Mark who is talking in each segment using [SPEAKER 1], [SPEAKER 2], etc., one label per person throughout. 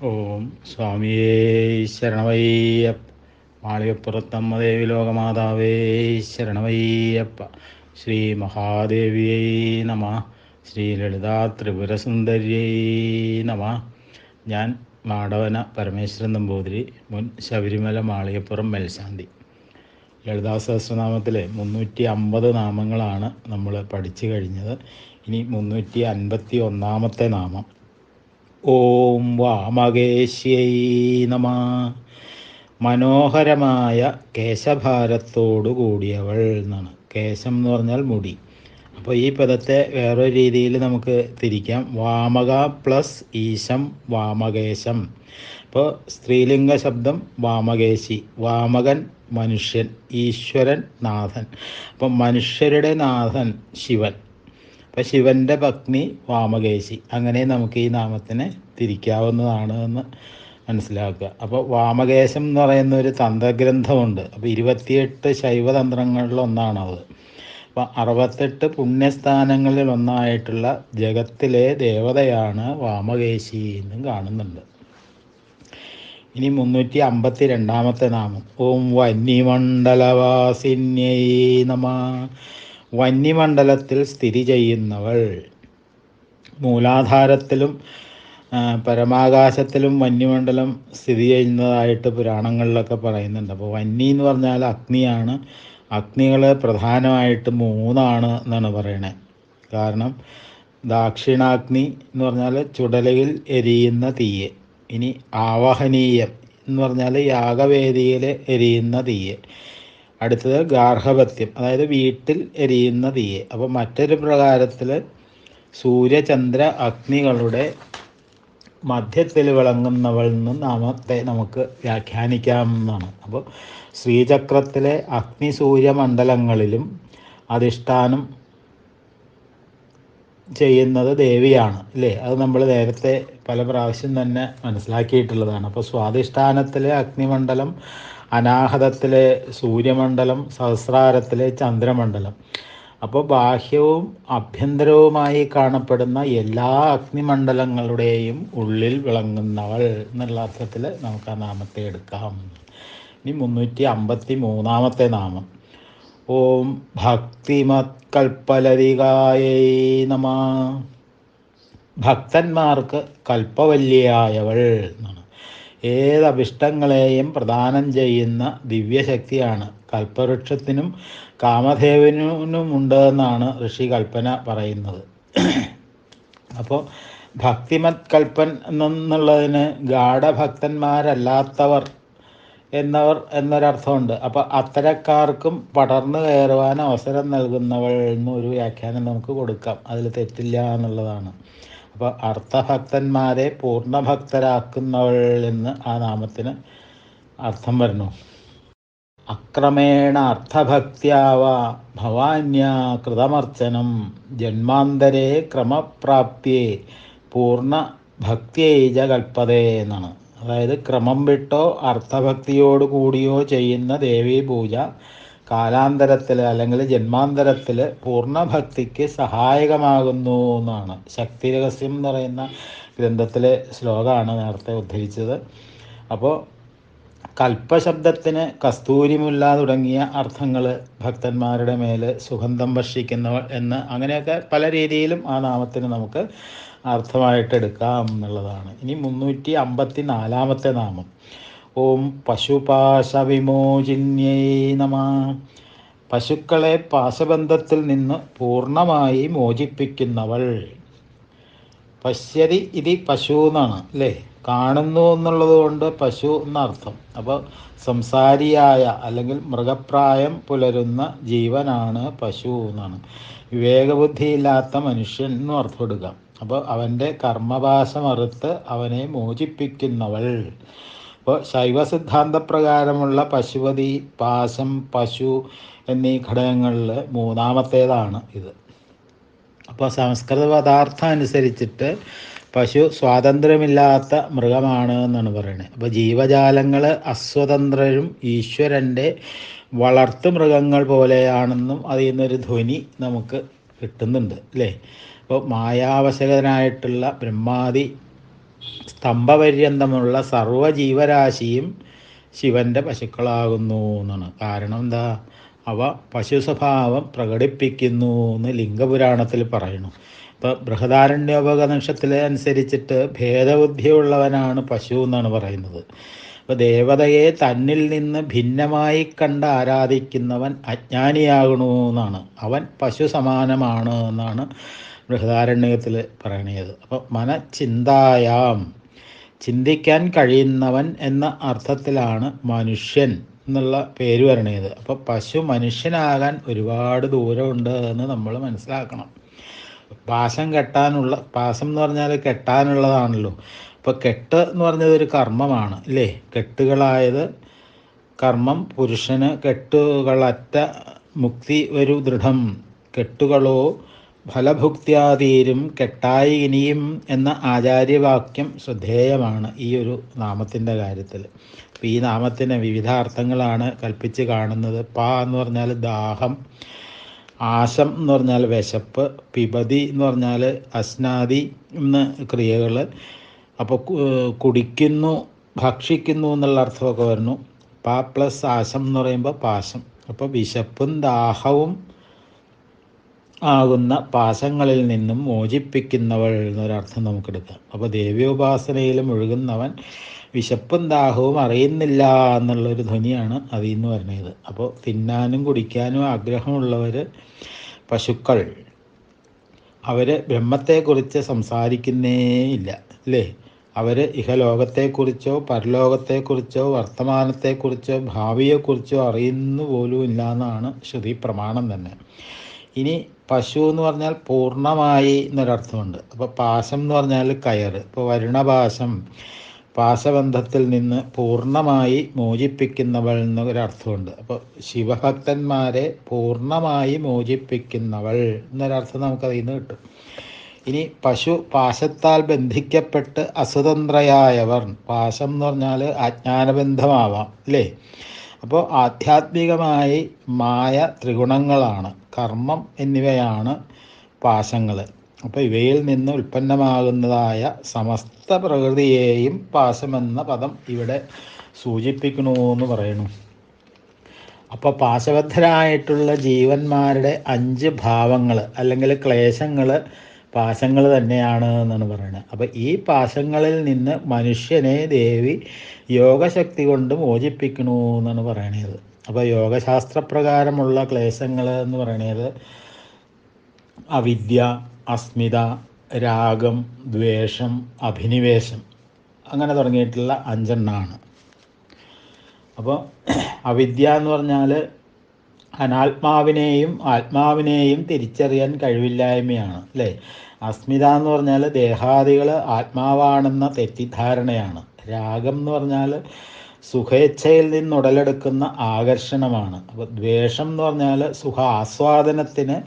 [SPEAKER 1] ഓം സ്വാമിയേ ശരണമയ്യപ്പ. മാളികപ്പുറത്തമ്മ ദേവി ലോകമാതാവേ ശരണമയ്യപ്പ. ശ്രീ മഹാദേവിയേ നമ. ശ്രീ ലളിതാ ത്രിപുരസുന്ദര്യേ നമ. ഞാൻ മാടവന പരമേശ്വരൻ നമ്പൂതിരി, മുൻ ശബരിമല മാളികപ്പുറം മേൽശാന്തി. ലളിതാ സഹസ്രനാമത്തിലെ 350 നാമങ്ങളാണ് നമ്മൾ പഠിച്ചു കഴിഞ്ഞത്. ഇനി 351 നാമം. ഓം വാമകേശ്യൈ നമ. മനോഹരമായ കേശഭാരത്തോടു കൂടിയവൾ എന്നാണ്. കേശം എന്ന് പറഞ്ഞാൽ മുടി. അപ്പോൾ ഈ പദത്തെ വേറൊരു രീതിയിൽ നമുക്ക് തിരിക്കാം. വാമക പ്ലസ് ഈശം വാമകേശം. അപ്പോൾ സ്ത്രീലിംഗ ശബ്ദം വാമകേശി. വാമകൻ മനുഷ്യൻ, ഈശ്വരൻ നാഥൻ. അപ്പം മനുഷ്യരുടെ നാഥൻ ശിവൻ. അപ്പം ശിവൻ്റെ പത്നി വാമകേശി. അങ്ങനെ നമുക്ക് ഈ നാമത്തിനെ തിരിക്കാവുന്നതാണ് എന്ന് മനസ്സിലാക്കുക. അപ്പോൾ വാമകേശം എന്ന് പറയുന്ന ഒരു തന്ത്രഗ്രന്ഥമുണ്ട്. അപ്പോൾ 28 ശൈവതന്ത്രങ്ങളിലൊന്നാണത്. അപ്പോൾ 68 പുണ്യസ്ഥാനങ്ങളിൽ ഒന്നായിട്ടുള്ള ജഗത്തിലെ ദേവതയാണ് വാമകേശി എന്നും കാണുന്നുണ്ട്. ഇനി 352 നാമം. ഓം വന്യമണ്ഡലവാസിന്യൈ നമ. വന്യമണ്ഡലത്തിൽ സ്ഥിതി ചെയ്യുന്നവൾ. മൂലാധാരത്തിലും പരമാകാശത്തിലും വന്യമണ്ഡലം സ്ഥിതി ചെയ്യുന്നതായിട്ട് പുരാണങ്ങളിലൊക്കെ പറയുന്നുണ്ട്. അപ്പോൾ വന്നി എന്ന് പറഞ്ഞാൽ അഗ്നിയാണ്. അഗ്നികൾ പ്രധാനമായിട്ട് 3 എന്നാണ് പറയണത്. കാരണം ദാക്ഷിണാഗ്നി എന്ന് പറഞ്ഞാൽ ചുടലയിൽ എരിയുന്ന തീയ്. ഇനി ആവഹനീയം എന്ന് പറഞ്ഞാൽ യാഗവേദിയിൽ എരിയുന്ന തീയ്. അടുത്തത് ഗാർഹപത്യം, അതായത് വീട്ടിൽ എരിയുന്ന തീയ്. അപ്പോൾ മറ്റൊരു പ്രകാരത്തിൽ സൂര്യചന്ദ്ര അഗ്നികളുടെ മധ്യത്തിൽ വിളങ്ങുന്നവൾ നിന്ന് നാമത്തെ നമുക്ക് വ്യാഖ്യാനിക്കാവുന്നതാണ്. അപ്പോൾ ശ്രീചക്രത്തിലെ അഗ്നിസൂര്യമണ്ഡലങ്ങളിലും അധിഷ്ഠാനം ചെയ്യുന്നത് ദേവിയാണ്, അല്ലേ? അത് നമ്മൾ നേരത്തെ പല പ്രാവശ്യം തന്നെ മനസ്സിലാക്കിയിട്ടുള്ളതാണ്. അപ്പോൾ സ്വാധിഷ്ഠാനത്തിലെ അഗ്നിമണ്ഡലം, അനാഹതത്തിലെ സൂര്യമണ്ഡലം, സഹസ്രാരത്തിലെ ചന്ദ്രമണ്ഡലം. അപ്പോൾ ബാഹ്യവും ആഭ്യന്തരവുമായി കാണപ്പെടുന്ന എല്ലാ അഗ്നിമണ്ഡലങ്ങളുടെയും ഉള്ളിൽ വിളങ്ങുന്നവൾ എന്നുള്ള അർത്ഥത്തിൽ നമുക്ക് ആ നാമത്തെ എടുക്കാം. ഇനി 353 നാമം. ഓം ഭക്തിമത്കൽപ്പലതികായൈ നമ. ഭക്തന്മാർക്ക് കൽപ്പവല്ലിയായവൾ എന്നാണ്. ഏതഭിഷ്ടങ്ങളെയും പ്രദാനം ചെയ്യുന്ന ദിവ്യശക്തിയാണ്. കൽപ്പവൃക്ഷത്തിനും കാമധേവനുമുണ്ട് എന്നാണ് ഋഷി കൽപ്പന പറയുന്നത്. അപ്പോൾ ഭക്തിമത്കൽപ്പൻ എന്നുള്ളതിന് ഗാഢഭക്തന്മാരല്ലാത്തവർ എന്നൊരർത്ഥമുണ്ട്. അപ്പോൾ അത്തരക്കാർക്കും പടർന്നു കയറുവാൻ അവസരം നൽകുന്നവൾ എന്നൊരു വ്യാഖ്യാനം നമുക്ക് കൊടുക്കാം. അതിൽ തെറ്റില്ല എന്നുള്ളതാണ്. അപ്പോൾ അർത്ഥഭക്തന്മാരെ പൂർണ്ണഭക്തരാക്കുന്നവൾ എന്ന് ആ നാമത്തിന് അർത്ഥം വരുന്നു. അക്രമേണ അർത്ഥഭക്ത്യാവ ഭവാന്യാ കൃതമർച്ചനം ജന്മാന്തരേ ക്രമപ്രാപ്യേ പൂർണ്ണഭക്തിയേജ കൽപ്പതേ എന്നാണ്. അതായത് ക്രമം വിട്ടോ അർത്ഥഭക്തിയോട് കൂടിയോ ചെയ്യുന്ന ദേവീ പൂജ കാലാന്തരത്തിൽ അല്ലെങ്കിൽ ജന്മാന്തരത്തിൽ പൂർണ്ണഭക്തിക്ക് സഹായകമാകുന്നു എന്നാണ്. ശക്തി രഹസ്യം എന്ന് പറയുന്ന ഗ്രന്ഥത്തിലെ ശ്ലോകമാണ് നേരത്തെ ഉദ്ധരിച്ചത്. അപ്പോൾ കൽപ്പശബ്ദത്തിന് കസ്തൂരിമുല്ല തുടങ്ങിയ അർത്ഥങ്ങൾ ഭക്തന്മാരുടെ മേൽ സുഗന്ധം വർഷിക്കുന്നവൾ എന്ന് അങ്ങനെയൊക്കെ പല രീതിയിലും ആ നാമത്തിന് നമുക്ക് അർത്ഥമായിട്ട് എടുക്കാം എന്നുള്ളതാണ്. ഇനി 354 നാമം. ഓം പശുപാശവിമോചിന്യൈ നമ. പശുക്കളെ പാശബന്ധത്തിൽ നിന്ന് പൂർണ്ണമായി മോചിപ്പിക്കുന്നവൾ. പശ്യതി ഇതി പശു എന്നാണ്, അല്ലേ? കാണുന്നു എന്നുള്ളത് കൊണ്ട് പശു എന്നർത്ഥം. അപ്പോൾ സംസാരിയായ അല്ലെങ്കിൽ മൃഗപ്രായം പുലരുന്ന ജീവനാണ് പശു എന്നാണ്. വിവേകബുദ്ധിയില്ലാത്ത മനുഷ്യൻ എന്നും അർത്ഥം എടുക്കാം. അപ്പോൾ അവൻ്റെ കർമ്മപാശമറുത്ത് അവനെ മോചിപ്പിക്കുന്നവൾ. അപ്പോൾ ശൈവസിദ്ധാന്തപ്രകാരമുള്ള പശുപതി, പാശം, പശു എന്നീ ഘടകങ്ങളിൽ 3ാമത്തേതാണ് ഇത്. അപ്പോൾ സംസ്കൃത പദാർത്ഥം അനുസരിച്ചിട്ട് പശു സ്വാതന്ത്ര്യമില്ലാത്ത മൃഗമാണ് എന്നാണ് പറയുന്നത്. അപ്പോൾ ജീവജാലങ്ങൾ അസ്വതന്ത്രരും ഈശ്വരൻ്റെ വളർത്തു മൃഗങ്ങൾ പോലെയാണെന്നും അതിൽ നിന്നൊരു ധ്വനി നമുക്ക് കിട്ടുന്നുണ്ട്, അല്ലേ? അപ്പോൾ മായാവശകനായിട്ടുള്ള ബ്രഹ്മാദി സ്തംഭപര്യന്തമുള്ള സർവ്വജീവരാശിയും ശിവൻ്റെ പശുക്കളാകുന്നു എന്നാണ്. കാരണം എന്താ? അവ പശു സ്വഭാവം പ്രകടിപ്പിക്കുന്നു എന്ന് ലിംഗപുരാണത്തിൽ പറയുന്നു. ഇപ്പോൾ ബൃഹദാരണ്യോപനിഷത്തിലെ അനുസരിച്ചിട്ട് ഭേദബുദ്ധിയുള്ളവനാണ് പശു എന്നാണ് പറയുന്നത്. അപ്പോൾ ദേവതയെ തന്നിൽ നിന്ന് ഭിന്നമായി കണ്ട് ആരാധിക്കുന്നവൻ അജ്ഞാനിയാകണു എന്നാണ്. അവൻ പശു സമാനമാണ് എന്നാണ് ബൃഹദാരണ്യത്തിൽ പറയണത്. അപ്പോൾ മനചിന്തായാം, ചിന്തിക്കാൻ കഴിയുന്നവൻ എന്ന അർത്ഥത്തിലാണ് മനുഷ്യൻ എന്നുള്ള പേര് വരണത്. അപ്പോൾ പശു മനുഷ്യനാകാൻ ഒരുപാട് ദൂരമുണ്ട് എന്ന് നമ്മൾ മനസ്സിലാക്കണം. പാശം എന്ന് പറഞ്ഞാൽ കെട്ടാനുള്ളതാണല്ലോ. ഇപ്പോൾ കെട്ട് എന്ന് പറഞ്ഞത് ഒരു കർമ്മമാണ് അല്ലേ? കെട്ടുകളായത് കർമ്മം. പുരുഷന് കെട്ടുകളറ്റ മുക്തി ഒരു ദൃഢം, കെട്ടുകളോ ഫലഭുക്തിയാതീരും കെട്ടായി ഇനിയും എന്ന ആചാര്യവാക്യം ശ്രദ്ധേയമാണ് ഈ ഒരു നാമത്തിൻ്റെ കാര്യത്തിൽ. അപ്പോൾ ഈ നാമത്തിന് വിവിധ അർത്ഥങ്ങളാണ് കൽപ്പിച്ച് കാണുന്നത്. എന്ന് പറഞ്ഞാൽ ദാഹം, ആശം എന്ന് പറഞ്ഞാൽ വിശപ്പ്, പിബതി എന്ന് പറഞ്ഞാൽ അസ്നാദി എന്ന ക്രിയകൾ. അപ്പോൾ കുടിക്കുന്നു, ഭക്ഷിക്കുന്നു എന്നുള്ള അർത്ഥമൊക്കെ വരുന്നു. പ്ലസ് ആശം എന്ന് പറയുമ്പോൾ പാശം. അപ്പോൾ വിശപ്പും ദാഹവും ആകുന്ന പാശങ്ങളിൽ നിന്നും മോചിപ്പിക്കുന്നവൾ എന്നൊരർത്ഥം നമുക്കെടുക്കാം. അപ്പോൾ ദേവ്യോപാസനയിൽ മുഴുകുന്നവൻ വിശപ്പും ദാഹവും അറിയുന്നില്ല എന്നുള്ളൊരു ധ്വനിയാണ് അതിൽ നിന്ന് വരുന്നത്. അപ്പോൾ തിന്നാനും കുടിക്കാനും ആഗ്രഹമുള്ളവർ പശുക്കൾ, അവർ ബ്രഹ്മത്തെക്കുറിച്ച് സംസാരിക്കുന്നേ ഇല്ല അല്ലേ? അവർ ഇഹലോകത്തെക്കുറിച്ചോ പരലോകത്തെക്കുറിച്ചോ വർത്തമാനത്തെക്കുറിച്ചോ ഭാവിയെക്കുറിച്ചോ അറിയുന്നു പോലും ഇല്ല എന്നാണ് ശ്രുതി പ്രമാണം തന്നെ. ഇനി പശു എന്ന് പറഞ്ഞാൽ പൂർണ്ണമായി എന്നൊരർത്ഥമുണ്ട്. അപ്പോൾ പാശം എന്ന് പറഞ്ഞാൽ കയറ്. ഇപ്പോൾ വരുണപാശം, പാശബന്ധത്തിൽ നിന്ന് പൂർണ്ണമായി മോചിപ്പിക്കുന്നവൾ എന്നൊരർത്ഥമുണ്ട്. അപ്പോൾ ശിവഭക്തന്മാരെ പൂർണ്ണമായി മോചിപ്പിക്കുന്നവൾ എന്നൊരർത്ഥം നമുക്കതിൽ നിന്ന് കിട്ടും. ഇനി പശു പാശത്താൽ ബന്ധിക്കപ്പെട്ട് അസ്വതന്ത്രയായവർ. പാശം എന്ന് പറഞ്ഞാൽ അജ്ഞാനബന്ധമാവാം അല്ലേ? അപ്പോൾ ആധ്യാത്മികമായി മായ ത്രിഗുണങ്ങളാണ്, കർമ്മം എന്നിവയാണ് പാശങ്ങൾ. അപ്പോൾ ഇവയിൽ നിന്ന് ഉൽപ്പന്നമാകുന്നതായ സമസ്ത പ്രകൃതിയെയും പാശമെന്ന പദം ഇവിടെ സൂചിപ്പിക്കണമെന്ന് പറയുന്നു. അപ്പോൾ പാശബദ്ധരായിട്ടുള്ള ജീവന്മാരുടെ 5 ഭാവങ്ങൾ അല്ലെങ്കിൽ ക്ലേശങ്ങൾ പാശങ്ങൾ തന്നെയാണ് എന്നാണ് പറയുന്നത്. അപ്പോൾ ഈ പാശങ്ങളിൽ നിന്ന് മനുഷ്യനെ ദേവി യോഗശക്തി കൊണ്ട് മോചിപ്പിക്കണു എന്നാണ് പറയണത്. അപ്പോൾ യോഗശാസ്ത്രപ്രകാരമുള്ള ക്ലേശങ്ങൾ എന്ന് പറയുന്നത് അവിദ്യ, അസ്മിത, രാഗം, ദ്വേഷം, അഭിനിവേശം, അങ്ങനെ തുടങ്ങിയിട്ടുള്ള 5 എണ്ണമാണ്. അപ്പോൾ അവിദ്യ എന്ന് പറഞ്ഞാൽ അനാത്മാവിനെയും ആത്മാവിനെയും തിരിച്ചറിയാൻ കഴിവില്ലായ്മയാണ് അല്ലേ? അസ്മിത എന്ന് പറഞ്ഞാൽ ദേഹാദികൾ ആത്മാവാണെന്ന തെറ്റിദ്ധാരണയാണ്. രാഗം എന്ന് പറഞ്ഞാൽ സുഖേച്ഛയിൽ നിന്നുടലെടുക്കുന്ന ആകർഷണമാണ്. അപ്പോൾ ദ്വേഷം എന്ന് പറഞ്ഞാൽ സുഖ ആസ്വാദനത്തിന്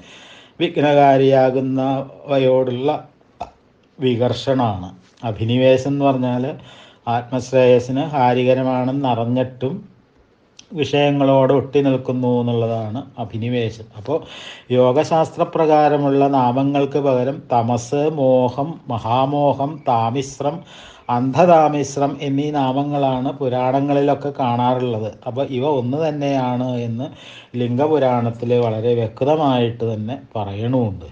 [SPEAKER 1] വിഘ്നകാരിയാകുന്നവയോടുള്ള വികർഷണമാണ്. അഭിനിവേശം എന്ന് പറഞ്ഞാൽ ആത്മശ്രേയസ്സിന് ഹാരികരമാണെന്നറിഞ്ഞിട്ടും വിഷയങ്ങളോട് ഒട്ടി നിൽക്കുന്നു എന്നുള്ളതാണ് അഭിനിവേശം. അപ്പോൾ യോഗശാസ്ത്രപ്രകാരമുള്ള നാമങ്ങൾക്ക് പകരം തമസ്, മോഹം, മഹാമോഹം, താമിശ്രം, അന്ധതാമിശ്രം എന്നീ നാമങ്ങളാണ് പുരാണങ്ങളിലൊക്കെ കാണാറുള്ളത്. അപ്പോൾ ഇവ ഒന്ന് തന്നെയാണ് എന്ന് ലിംഗപുരാണത്തിൽ വളരെ വ്യക്തമായിട്ട് തന്നെ പറയണമുണ്ട്.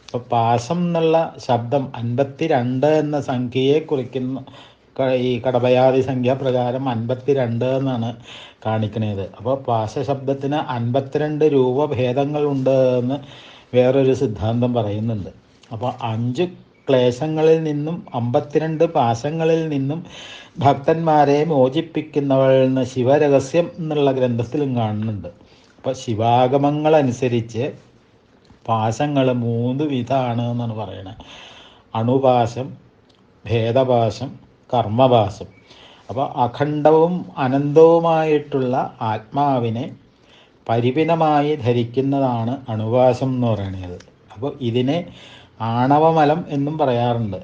[SPEAKER 1] അപ്പോൾ പാശം എന്നുള്ള ശബ്ദം 52 എന്ന സംഖ്യയെ കുറിക്കുന്ന ഈ കടഭയാദി സംഖ്യ പ്രകാരം 52 എന്നാണ് കാണിക്കുന്നത്. അപ്പോൾ പാശശബ്ദത്തിന് 52 രൂപഭേദങ്ങളുണ്ട് എന്ന് വേറൊരു സിദ്ധാന്തം പറയുന്നുണ്ട്. അപ്പോൾ 5 ക്ലേശങ്ങളിൽ നിന്നും 52 പാശങ്ങളിൽ നിന്നും ഭക്തന്മാരെ മോചിപ്പിക്കുന്നവൾ എന്ന് ശിവരഹസ്യം എന്നുള്ള ഗ്രന്ഥത്തിലും കാണുന്നുണ്ട്. അപ്പോൾ ശിവാഗമങ്ങളനുസരിച്ച് പാശങ്ങൾ 3 വിധമാണ് എന്നാണ് പറയുന്നത്. അണുപാശം, ഭേദപാശം, കർമ്മപാശം. അപ്പോൾ അഖണ്ഡവും അനന്തവുമായിട്ടുള്ള ആത്മാവിനെ പരിപിനമായി ധരിക്കുന്നതാണ് അണുപാശം എന്ന് പറയുന്നത്. അപ്പോൾ ഇതിനെ ആണവമലം എന്നും പറയാറുണ്ട്.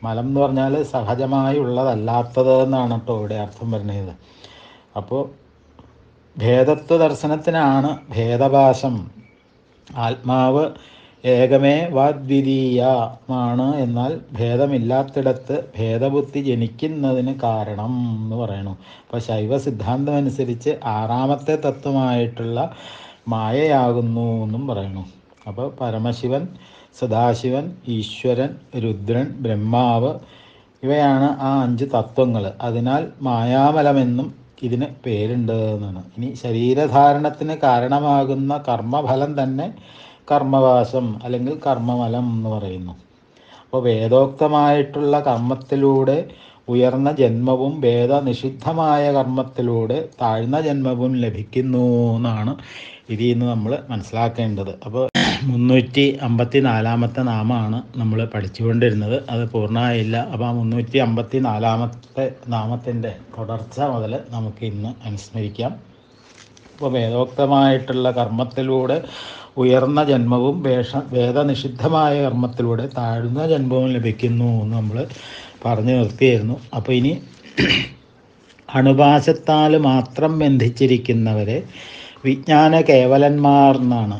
[SPEAKER 1] മലം എന്ന് പറഞ്ഞാൽ സഹജമായി ഉള്ളതല്ലാത്തത് എന്നാണ് കേട്ടോ ഇവിടെ അർത്ഥം വരുന്നത്. അപ്പോൾ ഭേദത്വ ദർശനത്തിനാണ് ഭേദപാശം. ആത്മാവ് ഏകമേ വാദ്വിതീയമാണ്. എന്നാൽ ഭേദമില്ലാത്തിടത്ത് ഭേദബുദ്ധി ജനിക്കുന്നതിന് കാരണം എന്ന് പറയണു. അപ്പോൾ ശൈവ സിദ്ധാന്തം അനുസരിച്ച് ആറാമത്തെ തത്വമായിട്ടുള്ള മായയാകുന്നു എന്നും പറയണു. അപ്പോൾ പരമശിവൻ, സദാശിവൻ, ഈശ്വരൻ, രുദ്രൻ, ബ്രഹ്മാവ് ഇവയാണ് ആ 5 തത്വങ്ങൾ. അതിനാൽ മായാമലമെന്നും ഇതിന് പേരുണ്ട് എന്നാണ്. ഇനി ശരീരധാരണത്തിന് കാരണമാകുന്ന കർമ്മഫലം തന്നെ കർമ്മവാസം അല്ലെങ്കിൽ കർമ്മമലം എന്ന് പറയുന്നു. അപ്പോൾ വേദോക്തമായിട്ടുള്ള കർമ്മത്തിലൂടെ ഉയർന്ന ജന്മവും വേദനിഷിദ്ധമായ കർമ്മത്തിലൂടെ താഴ്ന്ന ജന്മവും ലഭിക്കുന്നു എന്നാണ് ഇതിൽ നിന്ന് നമ്മൾ മനസ്സിലാക്കേണ്ടത്. അപ്പോൾ 354 നാമമാണ് നമ്മൾ പഠിച്ചുകൊണ്ടിരുന്നത്. അത് പൂർണ്ണമായില്ല. അപ്പോൾ ആ 354 നാമത്തിൻ്റെ തുടർച്ച മുതൽ നമുക്ക് ഇന്ന് അനുസ്മരിക്കാം. അപ്പോൾ വേദോക്തമായിട്ടുള്ള കർമ്മത്തിലൂടെ ഉയർന്ന ജന്മവും വേദനിഷിദ്ധമായ കർമ്മത്തിലൂടെ താഴ്ന്ന ജന്മവും ലഭിക്കുന്നു എന്ന് നമ്മൾ പറഞ്ഞു നിർത്തിയായിരുന്നു. അപ്പോൾ ഇനി അണുപാശത്താൽ മാത്രം ബന്ധിച്ചിരിക്കുന്നവരെ വിജ്ഞാന കേവലന്മാർ എന്നാണ്.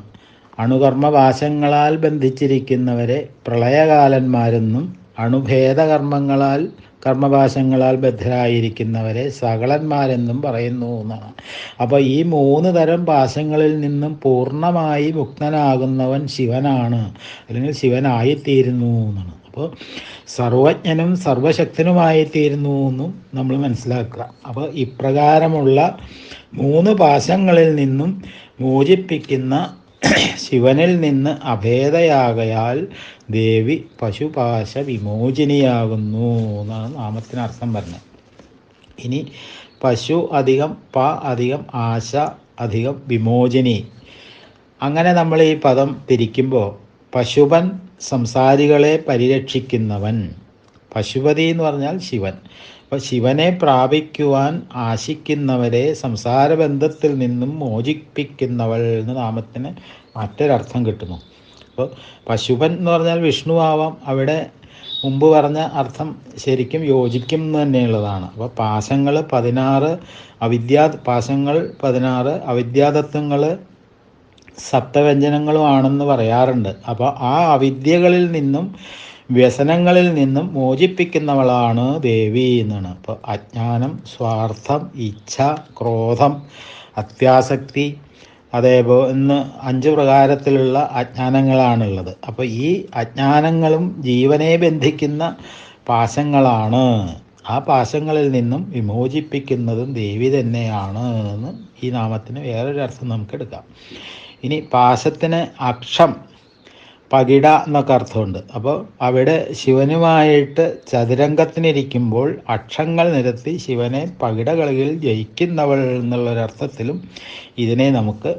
[SPEAKER 1] അണുകർമ്മപാശങ്ങളാൽ ബന്ധിച്ചിരിക്കുന്നവരെ പ്രളയകാലന്മാരെന്നും അണുഭേദകർമ്മങ്ങളാൽ കർമ്മപാശങ്ങളാൽ ബദ്ധരായിരിക്കുന്നവരെ സകലന്മാരെന്നും പറയുന്നു എന്നാണ്. അപ്പോൾ ഈ 3 തരം പാശങ്ങളിൽ നിന്നും പൂർണ്ണമായി മുക്തനാകുന്നവൻ ശിവനാണ്, അല്ലെങ്കിൽ ശിവനായിത്തീരുന്നു എന്നാണ്. അപ്പോൾ സർവജ്ഞനും സർവശക്തനുമായിത്തീരുന്നു എന്നും നമ്മൾ മനസ്സിലാക്കുക. അപ്പോൾ ഇപ്രകാരമുള്ള 3 പാശങ്ങളിൽ നിന്നും മോചിപ്പിക്കുന്ന ശിവനിൽ നിന്ന് അഭേദയാകയാൽ ദേവി പശുപാശ വിമോചിനിയാകുന്നു എന്നാണ് നാമത്തിനർത്ഥം പറഞ്ഞത്. ഇനി പശു അധികം പ അധികം ആശ അധികം വിമോചിനി, അങ്ങനെ നമ്മൾ ഈ പദം തിരിക്കുമ്പോൾ പശുപൻ സംസാരികളെ പരിരക്ഷിക്കുന്നവൻ, പശുപതി എന്ന് പറഞ്ഞാൽ ശിവൻ. അപ്പോൾ ശിവനെ പ്രാപിക്കുവാൻ ആശിക്കുന്നവരെ സംസാരബന്ധത്തിൽ നിന്നും മോചിപ്പിക്കുന്നവൾ എന്ന നാമത്തിന് മറ്റൊരർത്ഥം കിട്ടുന്നു. അപ്പോൾ പശുപൻ എന്ന് പറഞ്ഞാൽ വിഷ്ണു ആവാം. അവിടെ മുമ്പ് പറഞ്ഞ അർത്ഥം ശരിക്കും യോജിക്കും എന്ന് തന്നെയുള്ളതാണ്. അപ്പോൾ പാശങ്ങൾ 16 പാശങ്ങൾ 16 അവിദ്യാതത്വങ്ങൾ സപ്തവ്യഞ്ജനങ്ങളുമാണെന്ന് പറയാറുണ്ട്. അപ്പോൾ ആ അവിദ്യകളിൽ നിന്നും വ്യസനങ്ങളിൽ നിന്നും മോചിപ്പിക്കുന്നവളാണ് ദേവി എന്നാണ്. അപ്പോൾ അജ്ഞാനം, സ്വാർത്ഥം, ഇച്ഛ, ക്രോധം, അത്യാസക്തി, അതേപോലെ 5 പ്രകാരത്തിലുള്ള അജ്ഞാനങ്ങളാണുള്ളത്. അപ്പോൾ ഈ അജ്ഞാനങ്ങളും ജീവനെ ബന്ധിക്കുന്ന പാശങ്ങളാണ്. ആ പാശങ്ങളിൽ നിന്നും വിമോചിപ്പിക്കുന്നതും ദേവി തന്നെയാണ് എന്ന് ഈ നാമത്തിന് വേറൊരർത്ഥം നമുക്ക് എടുക്കാം. ഇനി പാശത്തിന് അക്ഷം, പകിട എന്നൊക്കെ അർത്ഥമുണ്ട്. അപ്പോൾ അവിടെ ശിവനുമായിട്ട് ചതുരംഗത്തിനിരിക്കുമ്പോൾ അക്ഷങ്ങൾ നിരത്തി ശിവനെ പകിടകളിൽ ജയിക്കുന്നവൾ എന്നുള്ളൊരർത്ഥത്തിലും ഇതിനെ നമുക്ക്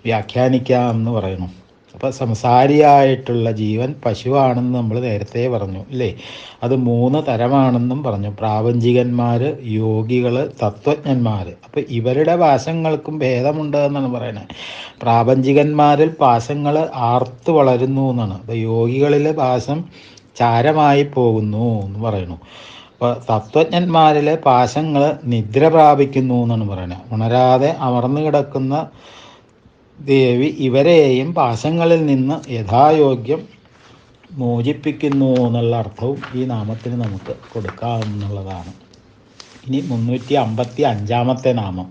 [SPEAKER 1] വ്യാഖ്യാനിക്കാം എന്ന് പറയുന്നു. അപ്പോൾ സംസാരിയായിട്ടുള്ള ജീവൻ പശുവാണെന്ന് നമ്മൾ നേരത്തെ പറഞ്ഞു അല്ലേ. അത് 3 തരമാണെന്നും പറഞ്ഞു. പ്രാപഞ്ചികന്മാർ, യോഗികൾ, തത്വജ്ഞന്മാർ. അപ്പോൾ ഇവരുടെ പാശങ്ങൾക്കും ഭേദമുണ്ട് എന്നാണ് പറയുന്നത്. പ്രാപഞ്ചികന്മാരിൽ പാശങ്ങൾ ആർത്തു വളരുന്നു എന്നാണ്. അപ്പോൾ യോഗികളിലെ പാശം ചാരമായി പോകുന്നു എന്ന് പറയുന്നു. അപ്പോൾ തത്വജ്ഞന്മാരിലെ പാശങ്ങൾ നിദ്ര പ്രാപിക്കുന്നു എന്നാണ് പറയുന്നത്. ഉണരാതെ അമർന്നു കിടക്കുന്ന ദേവി ഇവരെയും പാശങ്ങളിൽ നിന്ന് യഥായോഗ്യം മോചിപ്പിക്കുന്നു എന്നുള്ള അർത്ഥവും ഈ നാമത്തിന് നമുക്ക് കൊടുക്കാവുന്നതാണ്. ഇനി 355 നാമം.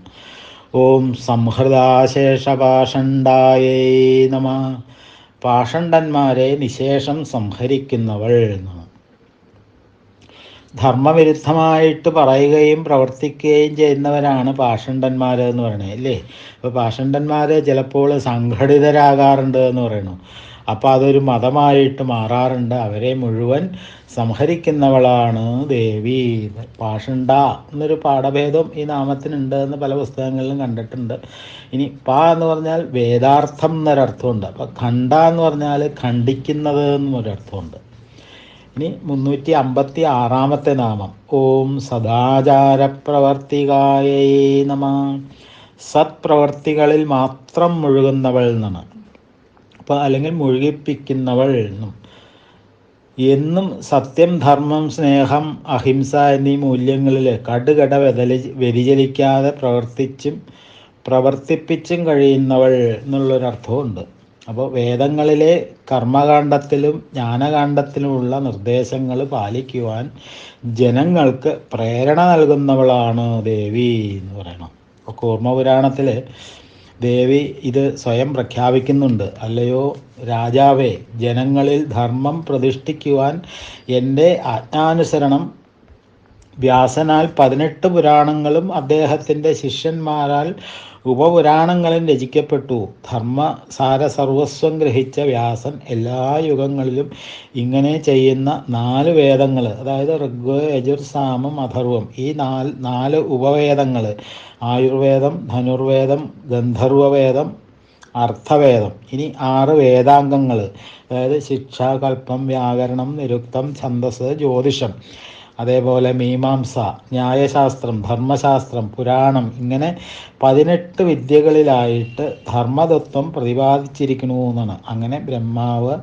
[SPEAKER 1] ഓം സംഹൃതാശേഷപാഷണ്ഡായേ നമഃ. പാഷണ്ഡന്മാരെ നിശേഷം സംഹരിക്കുന്നവൾ എന്നാണ്. ധർമ്മവിരുദ്ധമായിട്ട് പറയുകയും പ്രവർത്തിക്കുകയും ചെയ്യുന്നവരാണ് പാഷണ്ഡന്മാർ എന്ന് പറയണത് അല്ലേ. അപ്പോൾ പാഷണ്ഡന്മാർ ചിലപ്പോൾ സംഘടിതരാകാറുണ്ട് എന്ന് പറയുന്നു. അപ്പോൾ അതൊരു മതമായിട്ട് മാറാറുണ്ട്. അവരെ മുഴുവൻ സംഹരിക്കുന്നവളാണ് ദേവി. പാഷണ്ഡ എന്നൊരു പാഠഭേദം ഈ നാമത്തിനുണ്ട് എന്ന് പല പുസ്തകങ്ങളിലും കണ്ടിട്ടുണ്ട്. ഇനി പ എന്ന് പറഞ്ഞാൽ വേദാർത്ഥം എന്നൊരർത്ഥമുണ്ട്. അപ്പോൾ ഖണ്ഡ എന്ന് പറഞ്ഞാൽ ഖണ്ഡിക്കുന്നത് എന്നൊരർത്ഥമുണ്ട്. ഇനി 356 നാമം. ഓം സദാചാരപ്രവർത്തികായേ നമഃ. സത്പ്രവർത്തികളിൽ മാത്രം മുഴുകുന്നവൾ എന്നാണ്. അപ്പോൾ അല്ലെങ്കിൽ മുഴുകിപ്പിക്കുന്നവൾ എന്നും. എന്നും സത്യം, ധർമ്മം, സ്നേഹം, അഹിംസ എന്നീ മൂല്യങ്ങളിൽ കടുകട വ്യതിചലിക്കാതെ പ്രവർത്തിപ്പിച്ചും കഴിയുന്നവൾ എന്നുള്ളൊരർത്ഥമുണ്ട്. അപ്പോൾ വേദങ്ങളിലെ കർമ്മകാണ്ഡത്തിലും ജ്ഞാനകാണ്ഡത്തിലുമുള്ള നിർദ്ദേശങ്ങൾ പാലിക്കുവാൻ ജനങ്ങൾക്ക് പ്രേരണ നൽകുന്നവളാണ് ദേവി എന്ന് പറയണം. അപ്പോൾ കൂർമ്മപുരാണത്തിൽ ദേവി ഇത് സ്വയം പ്രഖ്യാപിക്കുന്നുണ്ട്. അല്ലയോ രാജാവേ, ജനങ്ങളിൽ ധർമ്മം പ്രതിഷ്ഠിക്കുവാൻ എൻ്റെ ആജ്ഞാനുസരണം വ്യാസനാൽ 18 പുരാണങ്ങളും അദ്ദേഹത്തിൻ്റെ ശിഷ്യന്മാരാൽ ഉപപുരാണങ്ങളും രചിക്കപ്പെട്ടു. ധർമ്മസാര സർവസ്വം ഗ്രഹിച്ച വ്യാസൻ എല്ലാ യുഗങ്ങളിലും ഇങ്ങനെ ചെയ്യുന്ന 4 വേദങ്ങൾ, അതായത് ഋഗ്വേദം, യജുർ, സാമം, അഥർവം, ഈ 4 ഉപവേദങ്ങൾ, ആയുർവേദം, ധനുർവേദം, ഗന്ധർവവേദം, അർത്ഥവേദം, ഇനി 6 വേദാംഗങ്ങൾ, അതായത് ശിക്ഷ, കൽപ്പം, വ്യാകരണം, നിരുക്തം, ഛന്ദസ്, ജ്യോതിഷം, അതേപോലെ മീമാംസ, ന്യായശാസ്ത്രം, ധർമ്മശാസ്ത്രം, പുരാണം, ഇങ്ങനെ 18 വിദ്യകളിലായിട്ട് ധർമ്മതത്വം പ്രതിപാദിച്ചിരിക്കുന്നു എന്നാണ്. അങ്ങനെ ബ്രഹ്മാവ്,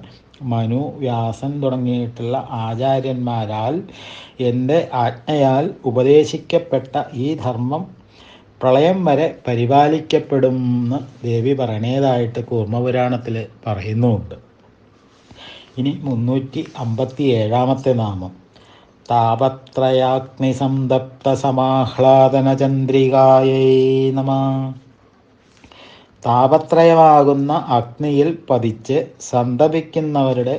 [SPEAKER 1] മനു, വ്യാസൻ തുടങ്ങിയിട്ടുള്ള ആചാര്യന്മാരാൽ എൻ്റെ ആജ്ഞയാൽ ഉപദേശിക്കപ്പെട്ട ഈ ധർമ്മം പ്രളയം വരെ പരിപാലിക്കപ്പെടുമെന്ന് ദേവി പറയണേതായിട്ട് കൂർമ്മപുരാണത്തിൽ പറയുന്നുമുണ്ട്. ഇനി 357 നാമം. താപത്രയാഗ്നിസംതപ്ത സമാഹ്ലാദന ചന്ദ്രികായൈ നമഃ. താപത്രയമാകുന്ന അഗ്നിയിൽ പതിച്ച് സന്തപിക്കുന്നവരെ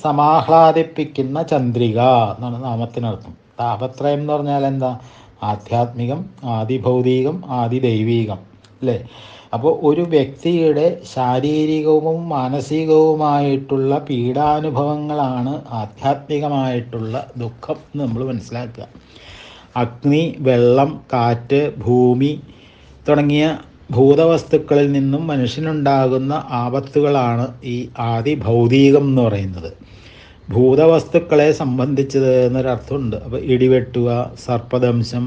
[SPEAKER 1] സമാഹ്ലാദിപ്പിക്കുന്ന ചന്ദ്രിക എന്നാണ് നാമത്തിനർത്ഥം. താപത്രയം എന്ന് പറഞ്ഞാൽ എന്താ? ആധ്യാത്മികം, ആദിഭൗതികം, ആദിദൈവീകം, അല്ലേ? അപ്പോൾ ഒരു വ്യക്തിയുടെ ശാരീരികവും മാനസികവുമായിട്ടുള്ള പീഡാനുഭവങ്ങളാണ് ആധ്യാത്മികമായിട്ടുള്ള ദുഃഖം എന്ന് നമ്മൾ മനസ്സിലാക്കുക. അഗ്നി, വെള്ളം, കാറ്റ്, ഭൂമി തുടങ്ങിയ ഭൂതവസ്തുക്കളിൽ നിന്നും മനുഷ്യനുണ്ടാകുന്ന ആപത്തുകളാണ് ഈ ആദിഭൗതികം എന്ന് പറയുന്നത്. ഭൂതവസ്തുക്കളെ സംബന്ധിച്ചത് എന്നൊരർത്ഥമുണ്ട്. അപ്പോൾ ഇടിവെട്ടുക, സർപ്പദംശം,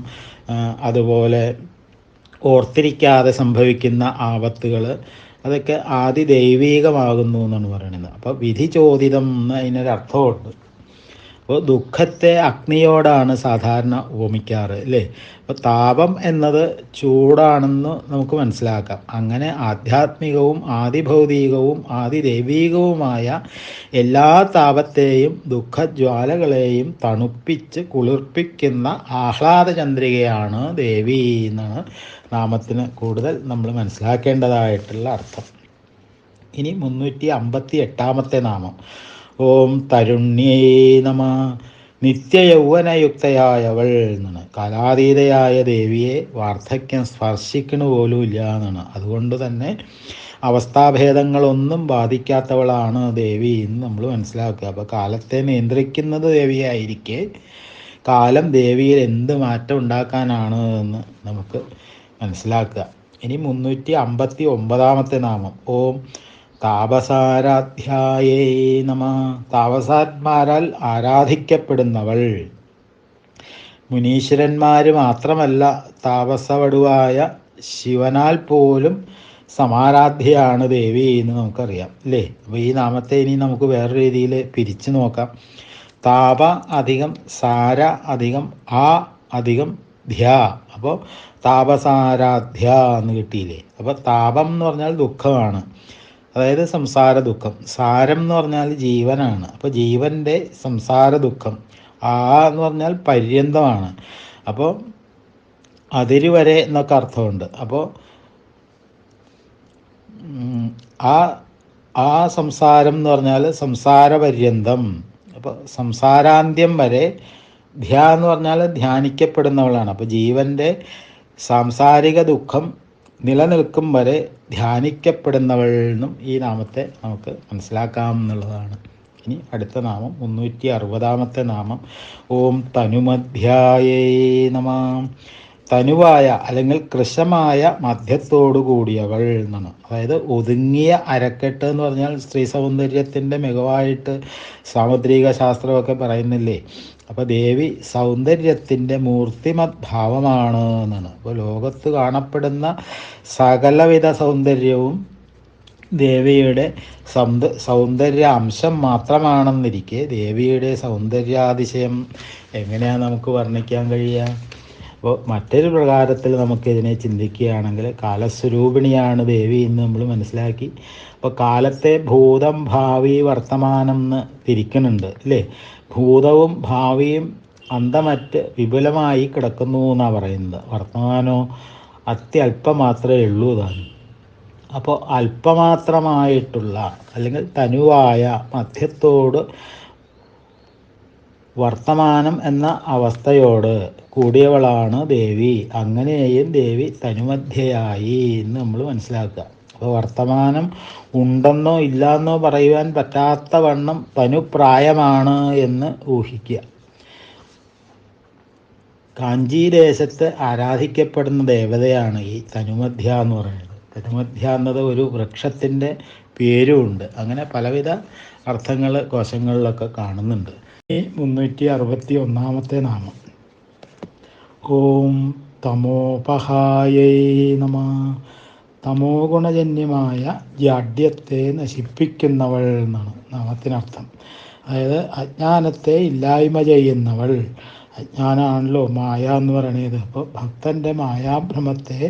[SPEAKER 1] അതുപോലെ ഓർത്തിരിക്കാതെ സംഭവിക്കുന്ന ആപത്തുകൾ, അതൊക്കെ ആദിദൈവീകമാകുന്നു എന്നാണ് പറയുന്നത്. അപ്പോൾ വിധി ചോദിതം എന്ന് അതിനൊരർത്ഥമുണ്ട്. അപ്പോൾ ദുഃഖത്തെ അഗ്നിയോടാണ് സാധാരണ ഉപമിക്കാറ്, അല്ലേ? അപ്പോൾ താപം എന്നത് ചൂടാണെന്ന് നമുക്ക് മനസ്സിലാക്കാം. അങ്ങനെ ആധ്യാത്മികവും ആദിഭൗതികവും ആദിദൈവീകവുമായ എല്ലാ താപത്തെയും ദുഃഖജ്വാലകളെയും തണുപ്പിച്ച് കുളിർപ്പിക്കുന്ന ആഹ്ലാദചന്ദ്രികയാണ് ദേവി എന്നാണ് നാമത്തിന് കൂടുതൽ നമ്മൾ മനസ്സിലാക്കേണ്ടതായിട്ടുള്ള അർത്ഥം. ഇനി 358 നാമം. ഓം തരുണ്യേ നമഃ. നിത്യയൗവനയുക്തയായവൾ എന്നാണ്. കാലാതീതയായ ദേവിയെ വാർദ്ധക്യം സ്പർശിക്കണ പോലും ഇല്ല എന്നാണ്. അതുകൊണ്ട് തന്നെ അവസ്ഥാഭേദങ്ങളൊന്നും ബാധിക്കാത്തവളാണ് ദേവി എന്ന് നമ്മൾ മനസ്സിലാക്കുക. അപ്പോൾ കാലത്തെ നിയന്ത്രിക്കുന്നത് ദേവിയായിരിക്കെ കാലം ദേവിയിൽ എന്ത് മാറ്റം ഉണ്ടാക്കാനാണ് എന്ന് നമുക്ക് മനസ്സിലാക്കുക. ഇനി 359 നാമം. ഓം താപസാരാധ്യായേ നമഃ. താപസാന്മാരാൽ ആരാധിക്കപ്പെടുന്നവൾ. മുനീശ്വരന്മാർ മാത്രമല്ല, താപസവടുവായ ശിവനാൽ പോലും സമാരാധ്യയാണ് ദേവി എന്ന് നമുക്കറിയാം, അല്ലേ? അപ്പോൾ ഈ നാമത്തെ ഇനി നമുക്ക് വേറെ രീതിയിൽ പിരിച്ചു നോക്കാം. താപ അധികം സാര അധികം ആ അധികം ധ്യ. അപ്പോൾ താപസാരാധ്യ എന്ന് കിട്ടിയില്ലേ? അപ്പോൾ താപം എന്ന് പറഞ്ഞാൽ ദുഃഖമാണ്, അതായത് സംസാര ദുഃഖം. സാരം എന്ന് പറഞ്ഞാൽ ജീവനാണ്, അപ്പോൾ ജീവൻ്റെ സംസാര ദുഃഖം. ആ എന്ന് പറഞ്ഞാൽ പര്യന്തമാണ്, അപ്പോൾ അതിരുവരെ എന്നൊക്കെ അർത്ഥമുണ്ട്. അപ്പോൾ ആ സംസാരം എന്ന് പറഞ്ഞാൽ സംസാരപര്യന്തം. അപ്പോൾ സംസാരാന്ത്യം വരെ. ധ്യ എന്ന് പറഞ്ഞാൽ ധ്യാനിക്കപ്പെടുന്നവളാണ്. അപ്പോൾ ജീവൻ്റെ സാംസാരിക ദുഃഖം നിലനിൽക്കും വരെ ധ്യാനിക്കപ്പെടുന്നവളെന്നും ഈ നാമത്തെ നമുക്ക് മനസ്സിലാക്കാം എന്നുള്ളതാണ്. ഇനി അടുത്ത നാമം 360 നാമം. ഓം തനുമധ്യായേ നമഃ. തനുവായ അല്ലെങ്കിൽ കൃശമായ മധ്യത്തോടു കൂടിയവൾ എന്നാണ്. അതായത് ഒതുങ്ങിയ അരക്കെട്ട് എന്ന് പറഞ്ഞാൽ സ്ത്രീ സൗന്ദര്യത്തിൻ്റെ മികവായിട്ട് സാമുദ്രിക ശാസ്ത്രമൊക്കെ പറയുന്നില്ലേ? അപ്പോൾ ദേവി സൗന്ദര്യത്തിൻ്റെ മൂർത്തിമത് ഭാവമാണ് എന്നാണ്. അപ്പോൾ ലോകത്ത് കാണപ്പെടുന്ന സകലവിധ സൗന്ദര്യവും ദേവിയുടെ സൗന്ദര്യ അംശം മാത്രമാണെന്നിരിക്കെ ദേവിയുടെ സൗന്ദര്യാതിശയം എങ്ങനെയാണ് നമുക്ക് വർണ്ണിക്കാൻ കഴിയുക? അപ്പോൾ മറ്റൊരു പ്രകാരത്തിൽ നമുക്കിതിനെ ചിന്തിക്കുകയാണെങ്കിൽ കാലസ്വരൂപിണിയാണ് ദേവി എന്ന് നമ്മൾ മനസ്സിലാക്കി. അപ്പോൾ കാലത്തെ ഭൂതം ഭാവി വർത്തമാനം എന്ന് തിരിക്കുന്നുണ്ട് അല്ലേ. ഭൂതവും ഭാവിയും അന്തമറ്റ് വിപുലമായി കിടക്കുന്നു എന്നാണ് പറയുന്നത്. വർത്തമാനോ അത്യല്പം മാത്രമേ ഉള്ളൂ താനും. അപ്പോൾ അല്പമാത്രമായിട്ടുള്ള അല്ലെങ്കിൽ തനുവായ മധ്യത്തോട് വർത്തമാനം എന്ന അവസ്ഥയോട് കൂടിയവളാണ് ദേവി. അങ്ങനെയും ദേവി തനുമധ്യയായി എന്ന് നമ്മൾ മനസ്സിലാക്കുക. അപ്പോൾ വർത്തമാനം ഉണ്ടെന്നോ ഇല്ലാന്നോ പറയുവാൻ പറ്റാത്ത വണ്ണം തനുപ്രായമാണ് എന്ന് ഊഹിക്കുക. കാഞ്ചീദേശത്ത് ആരാധിക്കപ്പെടുന്ന ദേവതയാണ് ഈ തനുമധ്യ എന്ന് പറയുന്നത്. തനുമധ്യ എന്നത് ഒരു വൃക്ഷത്തിൻ്റെ പേരുമുണ്ട്. അങ്ങനെ പലവിധ അർത്ഥങ്ങൾ കോശങ്ങളിലൊക്കെ കാണുന്നുണ്ട്. ഈ 361 നാമം. ഓം തമോപഹായൈ നമഃ. തമോ ഗുണജന്യമായ ജാഡ്യത്തെ നശിപ്പിക്കുന്നവൾ എന്നാണ് നാമത്തിനർത്ഥം. അതായത് അജ്ഞാനത്തെ ഇല്ലായ്മ ചെയ്യുന്നവൾ. അജ്ഞാനമാണല്ലോ മായ എന്ന് പറയുന്നത്. അപ്പോൾ ഭക്തൻ്റെ മായാഭ്രമത്തെ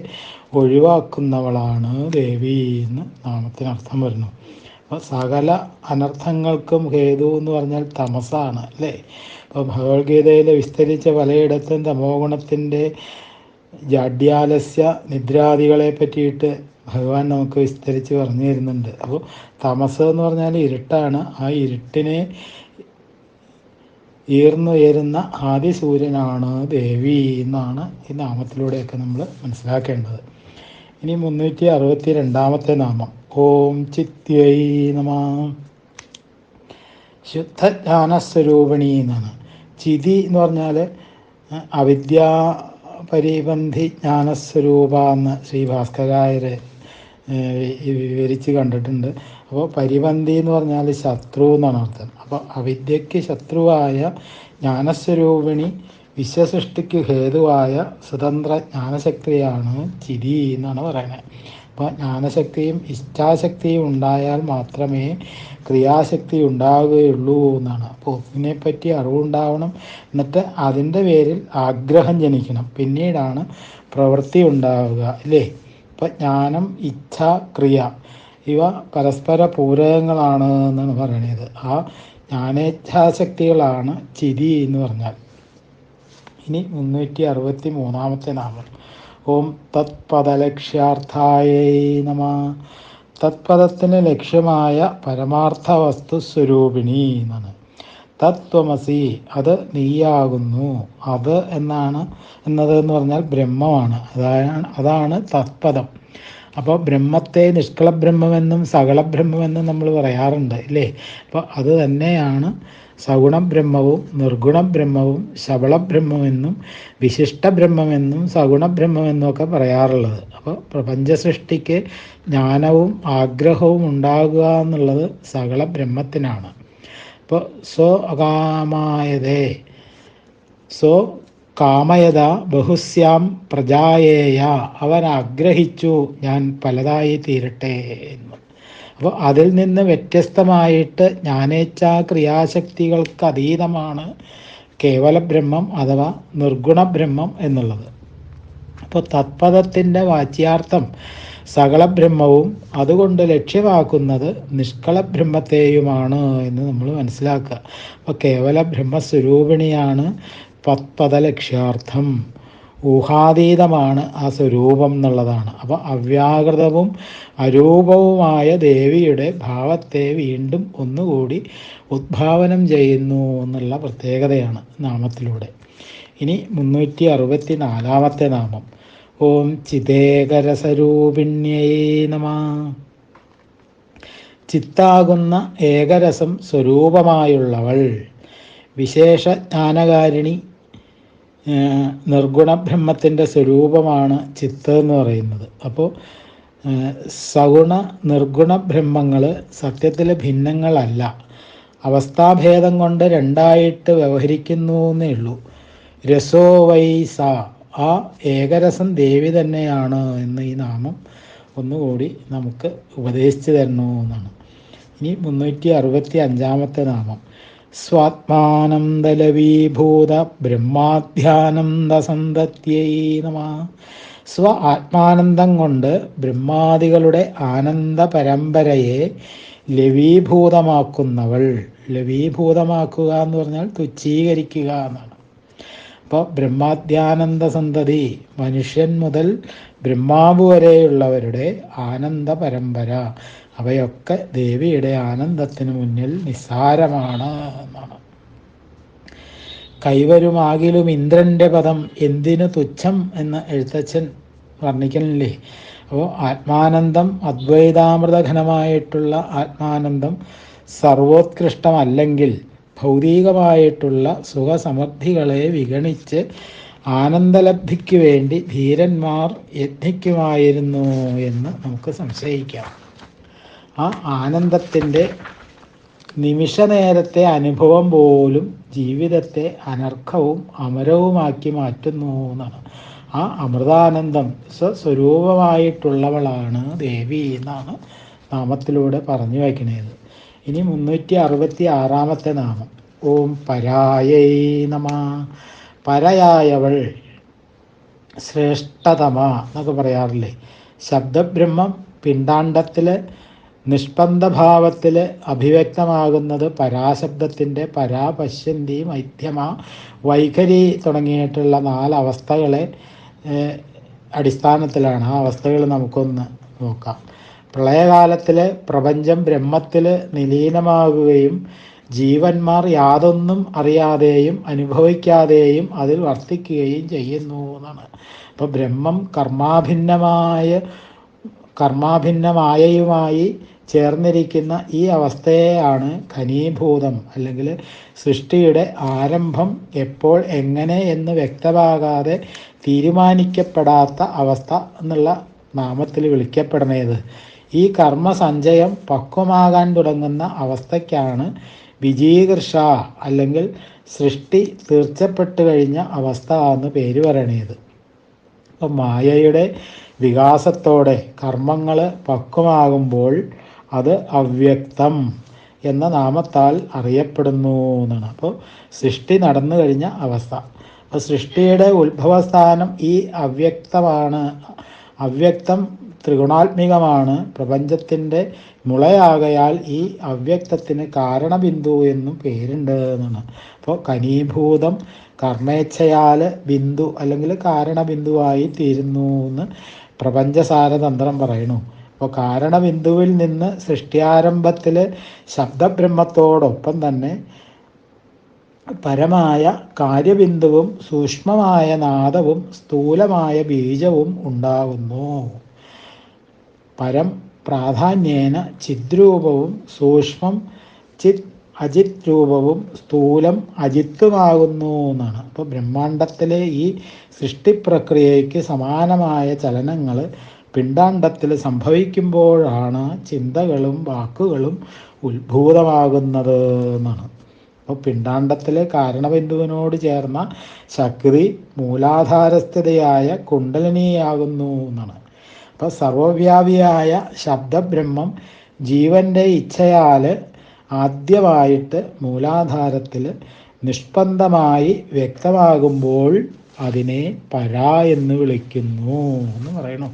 [SPEAKER 1] ഒഴിവാക്കുന്നവളാണ് ദേവി എന്ന് നാമത്തിനർത്ഥം വരുന്നു. അപ്പോൾ സകല അനർത്ഥങ്ങൾക്കും ഹേതു എന്ന് പറഞ്ഞാൽ തമസാണ് അല്ലേ. അപ്പോൾ ഭഗവത്ഗീതയിൽ വിസ്തരിച്ച പലയിടത്തും തമോ ഗുണത്തിൻ്റെ ജാഡ്യാലസ്യ നിദ്രാദികളെ പറ്റിയിട്ട് ഭഗവാൻ നമുക്ക് വിസ്തരിച്ച് പറഞ്ഞു തരുന്നുണ്ട്. അപ്പോൾ തമസ് എന്ന് പറഞ്ഞാൽ ഇരുട്ടാണ്. ആ ഇരുട്ടിനെ ഈർന്നുയരുന്ന ആദിസൂര്യനാണ് ദേവി എന്നാണ് ഈ നാമത്തിലൂടെയൊക്കെ നമ്മൾ മനസ്സിലാക്കേണ്ടത്. ഇനി 362 നാമം. ഓം ചിത്യൈ നമഃ. ശുദ്ധജ്ഞാനസ്വരൂപിണി എന്നാണ്. ചിതി എന്ന് പറഞ്ഞാൽ അവിദ്യാ പരിബന്ധി ജ്ഞാനസ്വരൂപ എന്ന് ശ്രീ ഭാസ്കരായർ വിവരിച്ച് കണ്ടിട്ടുണ്ട്. അപ്പോൾ പരിബന്ധി എന്ന് പറഞ്ഞാൽ ശത്രു എന്നാണ് അർത്ഥം. അപ്പോൾ അവിദ്യയ്ക്ക് ശത്രുവായ ജ്ഞാനസ്വരൂപിണി വിശ്വസൃഷ്ടിക്ക് ഹേതുവായ സ്വതന്ത്ര ജ്ഞാനശക്തിയാണ് ചിതി എന്നാണ് പറയുന്നത്. അപ്പോൾ ജ്ഞാനശക്തിയും ഇച്ഛാശക്തിയും ഉണ്ടായാൽ മാത്രമേ ക്രിയാശക്തി ഉണ്ടാവുകയുള്ളൂ എന്നാണ്. അപ്പോൾ ഇതിനെപ്പറ്റി അറിവുണ്ടാവണം, എന്നിട്ട് അതിൻ്റെ പേരിൽ ആഗ്രഹം ജനിക്കണം, പിന്നീടാണ് പ്രവൃത്തി ഉണ്ടാവുക അല്ലേ. ഇപ്പം ജ്ഞാനം, ഇച്ഛ, ക്രിയ ഇവ പരസ്പര പൂരകങ്ങളാണ് എന്നാണ് പറയുന്നത്. ആ ജ്ഞാനേച്ഛാശക്തികളാണ് ചിതി എന്ന് പറഞ്ഞാൽ. ഇനി 363 നാമം. ഓം തത്പദലക്ഷ്യാർത്ഥായൈ നമഃ. തത്പദത്തിന് ലക്ഷ്യമായ പരമാർത്ഥ വസ്തു സ്വരൂപിണി എന്നാണ്. തത്വമസി, അത് നീയാകുന്നു. അത് എന്നത് എന്ന് പറഞ്ഞാൽ ബ്രഹ്മമാണ്. അതാണ് തത്പദം. അപ്പോൾ ബ്രഹ്മത്തെ നിഷ്കളബ്രഹ്മമെന്നും സകളബ്രഹ്മമെന്നും നമ്മൾ പറയാറുണ്ട് ഇല്ലേ. അപ്പോൾ അത് തന്നെയാണ് സഗുണബ്രഹ്മവും നിർഗുണബ്രഹ്മവും ശബളബ്രഹ്മമെന്നും വിശിഷ്ടബ്രഹ്മമെന്നും സഗുണബ്രഹ്മമെന്നും ഒക്കെ പറയാറുള്ളത്. അപ്പോൾ പ്രപഞ്ച സൃഷ്ടിക്ക് ജ്ഞാനവും ആഗ്രഹവും ഉണ്ടാകുക എന്നുള്ളത് സകളബ്രഹ്മത്തിനാണ്. അപ്പോൾ കാമയത ബഹുസ്യാം പ്രജായേയ, അവൻ ആഗ്രഹിച്ചു ഞാൻ പലതായി തീരട്ടെ എന്ന്. അപ്പോൾ അതിൽ നിന്ന് വ്യത്യസ്തമായിട്ട് ജ്ഞാനേച്ഛാ ക്രിയാശക്തികൾക്ക് അതീതമാണ് കേവല ബ്രഹ്മം അഥവാ നിർഗുണബ്രഹ്മം എന്നുള്ളത്. അപ്പോൾ തത്പദത്തിൻ്റെ വാച്യാർത്ഥം സകളബ്രഹ്മവും അതുകൊണ്ട് ലക്ഷ്യമാക്കുന്നത് നിഷ്കളബ്രഹ്മത്തെയുമാണ് എന്ന് നമ്മൾ മനസ്സിലാക്കുക. അപ്പോൾ കേവല ബ്രഹ്മസ്വരൂപിണിയാണ് തത്പദലക്ഷ്യാർത്ഥം. ഊഹാതീതമാണ് ആ സ്വരൂപം എന്നുള്ളതാണ്. അപ്പോൾ അവ്യാകൃതവും അരൂപവുമായ ദേവിയുടെ ഭാവത്തെ വീണ്ടും ഒന്നുകൂടി ഉദ്ഭാവനം ചെയ്യുന്നു എന്നുള്ള പ്രത്യേകതയാണ് നാമത്തിലൂടെ. ഇനി 364 നാമം. ഓം ചിതേകരസരൂപിണ്യൈ നമഃ. ചിത്താകുന്ന ഏകരസം സ്വരൂപമായുള്ളവൾ, വിശേഷ ജ്ഞാനകാരിണി, നിർഗുണബ്രഹ്മത്തിൻ്റെ സ്വരൂപമാണ് ചിത്ത് എന്ന് പറയുന്നത്. അപ്പോൾ സഗുണ നിർഗുണ ബ്രഹ്മങ്ങൾ സത്യത്തിൽ ഭിന്നങ്ങളല്ല, അവസ്ഥാഭേദം കൊണ്ട് രണ്ടായിട്ട് വ്യവഹരിക്കുന്നു എന്നേ ഉള്ളൂ. രസോ വൈ സ, ആ ഏകരസം ദേവി തന്നെയാണ് എന്ന് ഈ നാമം ഒന്നുകൂടി നമുക്ക് ഉപദേശിച്ചു തരണു എന്നാണ്. ഇനി 365 നാമം. സ്വാത്മാനന്ദലവീഭൂത ബ്രഹ്മാധ്യാനന്ദസന്തത്യൈ നമഃ. സ്വ ആത്മാനന്ദം കൊണ്ട് ബ്രഹ്മാദികളുടെ ആനന്ദ പരമ്പരയെ ലവീഭൂതമാക്കുന്നവൾ. ലവീഭൂതമാക്കുക എന്ന് പറഞ്ഞാൽ തുച്ഛീകരിക്കുക എന്നാണ്. അപ്പോൾ ബ്രഹ്മാധ്യാനന്ദ സന്തതി, മനുഷ്യൻ മുതൽ ബ്രഹ്മാവ് വരെയുള്ളവരുടെ ആനന്ദ പരമ്പര, അവയൊക്കെ ദേവിയുടെ ആനന്ദത്തിന് മുന്നിൽ നിസ്സാരമാണ് എന്നാണ്. കൈവരുമാകിലും ഇന്ദ്രൻ്റെ പദം എന്തിനു തുച്ഛം എന്ന് എഴുത്തച്ഛൻ വർണ്ണിക്കണില്ലേ. അപ്പോൾ ആത്മാനന്ദം, അദ്വൈതാമൃതഘനമായിട്ടുള്ള ആത്മാനന്ദം സർവോത്കൃഷ്ടമല്ലെങ്കിൽ ഭൗതികമായിട്ടുള്ള സുഖസമൃദ്ധികളെ വിഗണിച്ച് ആനന്ദലബ്ധിക്ക് വേണ്ടി ധീരന്മാർ യത്നിക്കുമായിരുന്നു എന്ന് നമുക്ക് സംശയിക്കാം. ആ ആനന്ദത്തിൻ്റെ നിമിഷനേരത്തെ അനുഭവം പോലും ജീവിതത്തെ അനർഘവും അമരവുമാക്കി മാറ്റുന്നു എന്നാണ്. ആ അമൃതാനന്ദം സ്വസ്വരൂപമായിട്ടുള്ളവളാണ് ദേവി എന്നാണ് നാമത്തിലൂടെ പറഞ്ഞു വയ്ക്കുന്നത്. ഇനി 366-ാമത്തെ നാമം. ഓം പരായൈ നമഃ. പരയായവൾ, ശ്രേഷ്ഠതമ എന്നൊക്കെ പറയാറില്ലേ. ശബ്ദബ്രഹ്മം പിണ്ടാണ്ടത്തിൽ നിഷ്പന്ദഭാവത്തിൽ അഭിവ്യക്തമാകുന്നത് പരാശബ്ദത്തിൻ്റെ പരാ, പശ്യന്തി, മൈഥ്യമ, വൈഖരി തുടങ്ങിയിട്ടുള്ള 4 അവസ്ഥകളെ അടിസ്ഥാനത്തിലാണ്. ആ അവസ്ഥകൾ നമുക്കൊന്ന് നോക്കാം. പ്രളയകാലത്തിൽ പ്രപഞ്ചം ബ്രഹ്മത്തിൽ നിലീനമാകുകയും ജീവന്മാർ യാതൊന്നും അറിയാതെയും അനുഭവിക്കാതെയും അതിൽ വർത്തിക്കുകയും ചെയ്യുന്നു എന്നാണ്. അപ്പോൾ ബ്രഹ്മം കർമാഭിന്നമായയുമായി ചേർന്നിരിക്കുന്ന ഈ അവസ്ഥയെയാണ് ഘനീഭൂതം, അല്ലെങ്കിൽ സൃഷ്ടിയുടെ ആരംഭം എപ്പോൾ എങ്ങനെ എന്ന് വ്യക്തമാകാതെ തീരുമാനിക്കപ്പെടാത്ത അവസ്ഥ എന്നുള്ള നാമത്തിൽ വിളിക്കപ്പെടുന്നത്. ഈ കർമ്മസഞ്ചയം പക്വമാകാൻ തുടങ്ങുന്ന അവസ്ഥയ്ക്കാണ് വിജീകൃഷ, അല്ലെങ്കിൽ സൃഷ്ടി തീർച്ചപ്പെട്ടു കഴിഞ്ഞ അവസ്ഥ എന്ന് പേര് പറയണത്. അപ്പം മായയുടെ വികാസത്തോടെ കർമ്മങ്ങൾ പക്വമാകുമ്പോൾ അത് അവ്യക്തം എന്ന നാമത്താൽ അറിയപ്പെടുന്നു എന്നാണ്. അപ്പോൾ സൃഷ്ടി നടന്നു കഴിഞ്ഞ അവസ്ഥ. അപ്പോൾ സൃഷ്ടിയുടെ ഉത്ഭവസ്ഥാനം ഈ അവ്യക്തമാണ്. അവ്യക്തം ത്രിഗുണാത്മികമാണ്. പ്രപഞ്ചത്തിൻ്റെ മുളയാകയാൽ ഈ അവ്യക്തത്തിന് കാരണബിന്ദു എന്നും പേരുണ്ട് എന്നാണ്. അപ്പോൾ ഘനീഭൂതം കർമ്മേച്ഛയാൽ ബിന്ദു അല്ലെങ്കിൽ കാരണബിന്ദുവായി തീരുന്നു എന്ന് പ്രപഞ്ചസാരതന്ത്രം പറയണു. അപ്പോൾ കാരണബിന്ദുവിൽ നിന്ന് സൃഷ്ടിയാരംഭത്തിൽ ശബ്ദബ്രഹ്മത്തോടൊപ്പം തന്നെ പരമായ കാര്യബിന്ദുവും സൂക്ഷ്മമായ നാദവും സ്ഥൂലമായ ബീജവും ഉണ്ടാകുന്നു. പരം പ്രാധാന്യേന ചിദ്രൂപവും സൂക്ഷ്മം ചിത് അജിത് രൂപവും സ്ഥൂലം അജിത്തുമാകുന്നു എന്നാണ്. അപ്പോൾ ബ്രഹ്മാണ്ടത്തിലെ ഈ സൃഷ്ടിപ്രക്രിയയ്ക്ക് സമാനമായ ചലനങ്ങൾ പിണ്ടാണ്ടത്തിൽ സംഭവിക്കുമ്പോഴാണ് ചിന്തകളും വാക്കുകളും ഉത്ഭൂതമാകുന്നത് എന്നാണ്. അപ്പോൾ പിണ്ടാണ്ടത്തിലെ കാരണബിന്ദുവിനോട് ചേർന്ന ശക്തി മൂലാധാരസ്ഥിതയായ കുണ്ടലിനിയാകുന്നു എന്നാണ്. അപ്പോൾ സർവവ്യാപിയായ ശബ്ദബ്രഹ്മം ജീവൻ്റെ ഇച്ഛയാൽ ആദ്യമായിട്ട് മൂലാധാരത്തിൽ നിഷ്പന്ദമായി വ്യക്തമാകുമ്പോൾ അതിനെ പരാ എന്ന് വിളിക്കുന്നു എന്ന് പറയണു.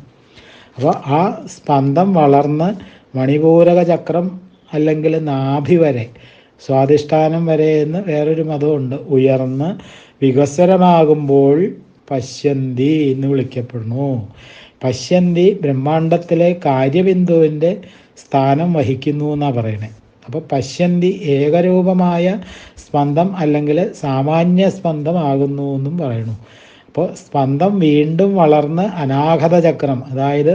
[SPEAKER 1] അപ്പോൾ ആ സ്പന്ദം വളർന്ന് മണിപൂരക ചക്രം അല്ലെങ്കിൽ നാഭി വരെ, സ്വാധിഷ്ഠാനം വരെ എന്ന് വേറൊരു മതമുണ്ട്, ഉയർന്ന് വികസ്വരമാകുമ്പോൾ പശ്യന്തി എന്ന് വിളിക്കപ്പെടുന്നു. പശ്യന്തി ബ്രഹ്മാണ്ടത്തിലെ കാര്യബിന്ദുവിൻ്റെ സ്ഥാനം വഹിക്കുന്നു എന്നാണ് പറയണേ. അപ്പോൾ പശ്യന്തി ഏകരൂപമായ സ്പന്ദം അല്ലെങ്കിൽ സാമാന്യ സ്പന്ദമാകുന്നു എന്നും പറയുന്നു. അപ്പോൾ സ്പന്ദം വീണ്ടും വളർന്ന് അനാഹത ചക്രം, അതായത്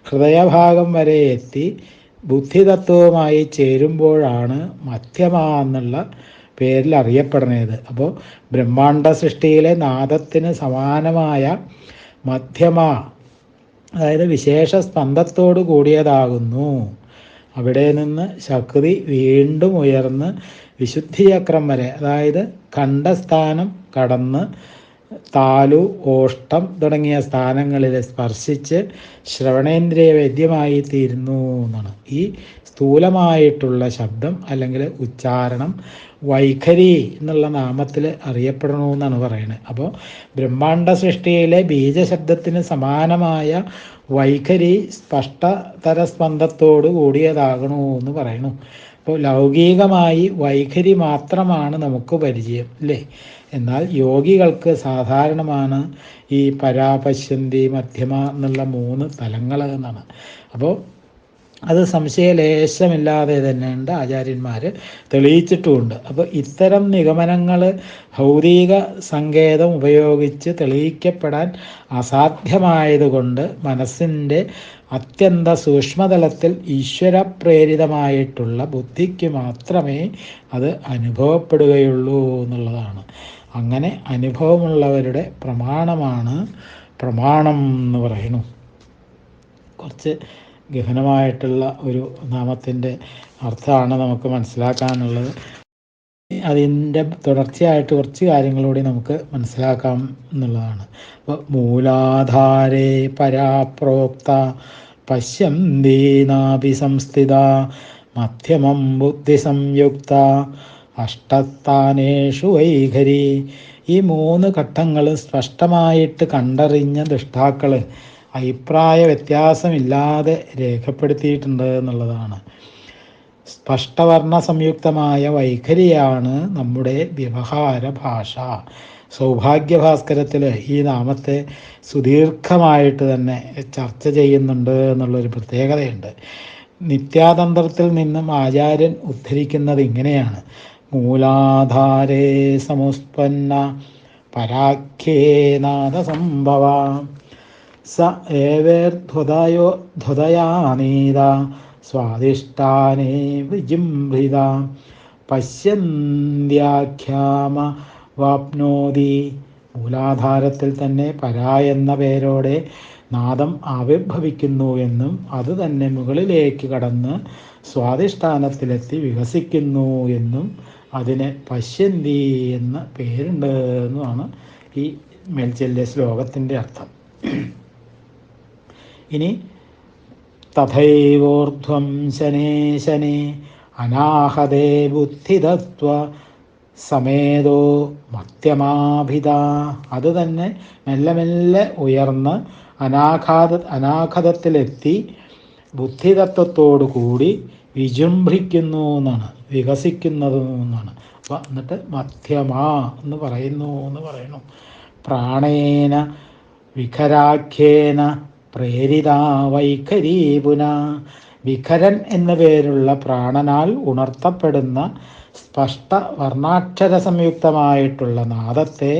[SPEAKER 1] ഹൃദയഭാഗം വരെ എത്തി ബുദ്ധിതത്വവുമായി ചേരുമ്പോഴാണ് മധ്യമ എന്നുള്ള പേരിൽ അറിയപ്പെടുന്നത്. അപ്പോൾ ബ്രഹ്മാണ്ട സൃഷ്ടിയിലെ നാദത്തിന് സമാനമായ മധ്യമ, അതായത് വിശേഷ സ്പന്ദത്തോടു കൂടിയതാകുന്നു. അവിടെ നിന്ന് ശക്തി വീണ്ടും ഉയർന്ന് വിശുദ്ധിചക്രം വരെ, അതായത് ഖണ്ഡസ്ഥാനം കടന്ന് താലു, ഓഷ്ടം തുടങ്ങിയ സ്ഥാനങ്ങളിൽ സ്പർശിച്ച് ശ്രവണേന്ദ്രിയ വേദ്യമായി തീരുന്നു എന്നാണ്. ഈ സ്ഥൂലമായിട്ടുള്ള ശബ്ദം അല്ലെങ്കിൽ ഉച്ചാരണം വൈഖരി എന്നുള്ള നാമത്തിൽ അറിയപ്പെടണമെന്നാണ് പറയുന്നത്. അപ്പോൾ ബ്രഹ്മാണ്ഡ സൃഷ്ടിയിലെ ബീജശബ്ദത്തിന് സമാനമായ വൈഖരി സ്പഷ്ടതര സ്പന്ദത്തോട് കൂടിയതാകണു എന്ന് പറയുന്നു. അപ്പോൾ ലൗകികമായി വൈഖരി മാത്രമാണ് നമുക്ക് പരിചയം, അല്ലേ? എന്നാൽ യോഗികൾക്ക് സാധാരണമാണ് ഈ പരാപശ്യന്തി, മധ്യമ എന്നുള്ള 3 തലങ്ങൾ എന്നാണ്. അപ്പോൾ അത് സംശയലേശമില്ലാതെ തന്നെയുണ്ട്, ആചാര്യന്മാർ തെളിയിച്ചിട്ടുമുണ്ട്. അപ്പോൾ ഇത്തരം നിഗമനങ്ങൾ ഭൗതിക സങ്കേതം ഉപയോഗിച്ച് തെളിയിക്കപ്പെടാൻ അസാധ്യമായതുകൊണ്ട് മനസ്സിൻ്റെ അത്യന്ത സൂക്ഷ്മതലത്തിൽ ഈശ്വരപ്രേരിതമായിട്ടുള്ള ബുദ്ധിക്ക് മാത്രമേ അത് അനുഭവപ്പെടുകയുള്ളൂ എന്നുള്ളതാണ്. അങ്ങനെ അനുഭവമുള്ളവരുടെ പ്രമാണമാണ് പ്രമാണം എന്ന് പറയുന്നു. കുറച്ച് ഗഹനമായിട്ടുള്ള ഒരു നാമത്തിൻ്റെ അർത്ഥമാണ് നമുക്ക് മനസ്സിലാക്കാനുള്ളത്. അതിൻ്റെ തുടർച്ചയായിട്ട് കുറച്ച് കാര്യങ്ങളൂടെ നമുക്ക് മനസ്സിലാക്കാം എന്നുള്ളതാണ്. അപ്പോൾ മൂലാധാരേ പരാപ്രോക്ത പശ്യന്തീനാഭിസംസ്ഥിത മധ്യമം ബുദ്ധി സംയുക്ത അഷ്ടസ്ഥാനേഷു വൈഖരി. ഈ 3 ഘട്ടങ്ങൾ സ്പഷ്ടമായിട്ട് കണ്ടറിഞ്ഞ ദൃഷ്ടാക്കൾ അഭിപ്രായ വ്യത്യാസമില്ലാതെ രേഖപ്പെടുത്തിയിട്ടുണ്ട് എന്നുള്ളതാണ്. സ്പഷ്ടവർണ്ണ സംയുക്തമായ വൈഖരിയാണ് നമ്മുടെ വ്യവഹാര ഭാഷ. സൗഭാഗ്യഭാസ്കരത്തിൽ ഈ നാമത്തെ സുദീർഘമായിട്ട് തന്നെ ചർച്ച ചെയ്യുന്നുണ്ട് എന്നുള്ളൊരു പ്രത്യേകതയുണ്ട്. നിത്യാതന്ത്രത്തിൽ നിന്നും ആചാര്യൻ ഉദ്ധരിക്കുന്നത് ഇങ്ങനെയാണ്: മൂലാധാരേ സമുസ്പന്ന പരാഖ്യേ നാദസംഭവ സ ഏവേർധ്വദയാനീത സ്വാദിഷ്ടാനേ വിജിംഭൃത പശ്യന്ത്യാഖ്യാമ വാപ്നോതി. മൂലാധാരത്തിൽ തന്നെ പരാ എന്ന പേരോടെ നാദം ആവിർഭവിക്കുന്നു എന്നും അത് തന്നെ മുകളിലേക്ക് കടന്ന് സ്വാധിഷ്ഠാനത്തിലെത്തി വികസിക്കുന്നു എന്നും അതിന് പശ്യന്തി എന്ന പേരുണ്ട് എന്നുമാണ് ഈ മേൽച്ചൊല്ലിയ ശ്ലോകത്തിൻ്റെ അർത്ഥം. ഇനി തഥൈവോർധ്വം ശനേ ശനേ അനാഹതേ ബുദ്ധിതത്വ സമേതോ മധ്യമാഭിത. അത് തന്നെ മെല്ലെ മെല്ലെ ഉയർന്ന് അനാഘതത്തിലെത്തി ബുദ്ധിതത്വത്തോടു കൂടി വിജൃംഭിക്കുന്നു എന്നാണ്, വികസിക്കുന്നത് എന്നാണ്. അപ്പം എന്നിട്ട് മധ്യമാ എന്ന് പറയുന്നു. പ്രാണേന വിഖരാഖ്യേന പ്രേരിത വൈഖരീ പുന. വിഖരൻ എന്നു പേരുള്ള പ്രാണനാൽ ഉണർത്തപ്പെടുന്ന സ്പഷ്ട വർണ്ണാക്ഷര സംയുക്തമായിട്ടുള്ള നാദത്തെ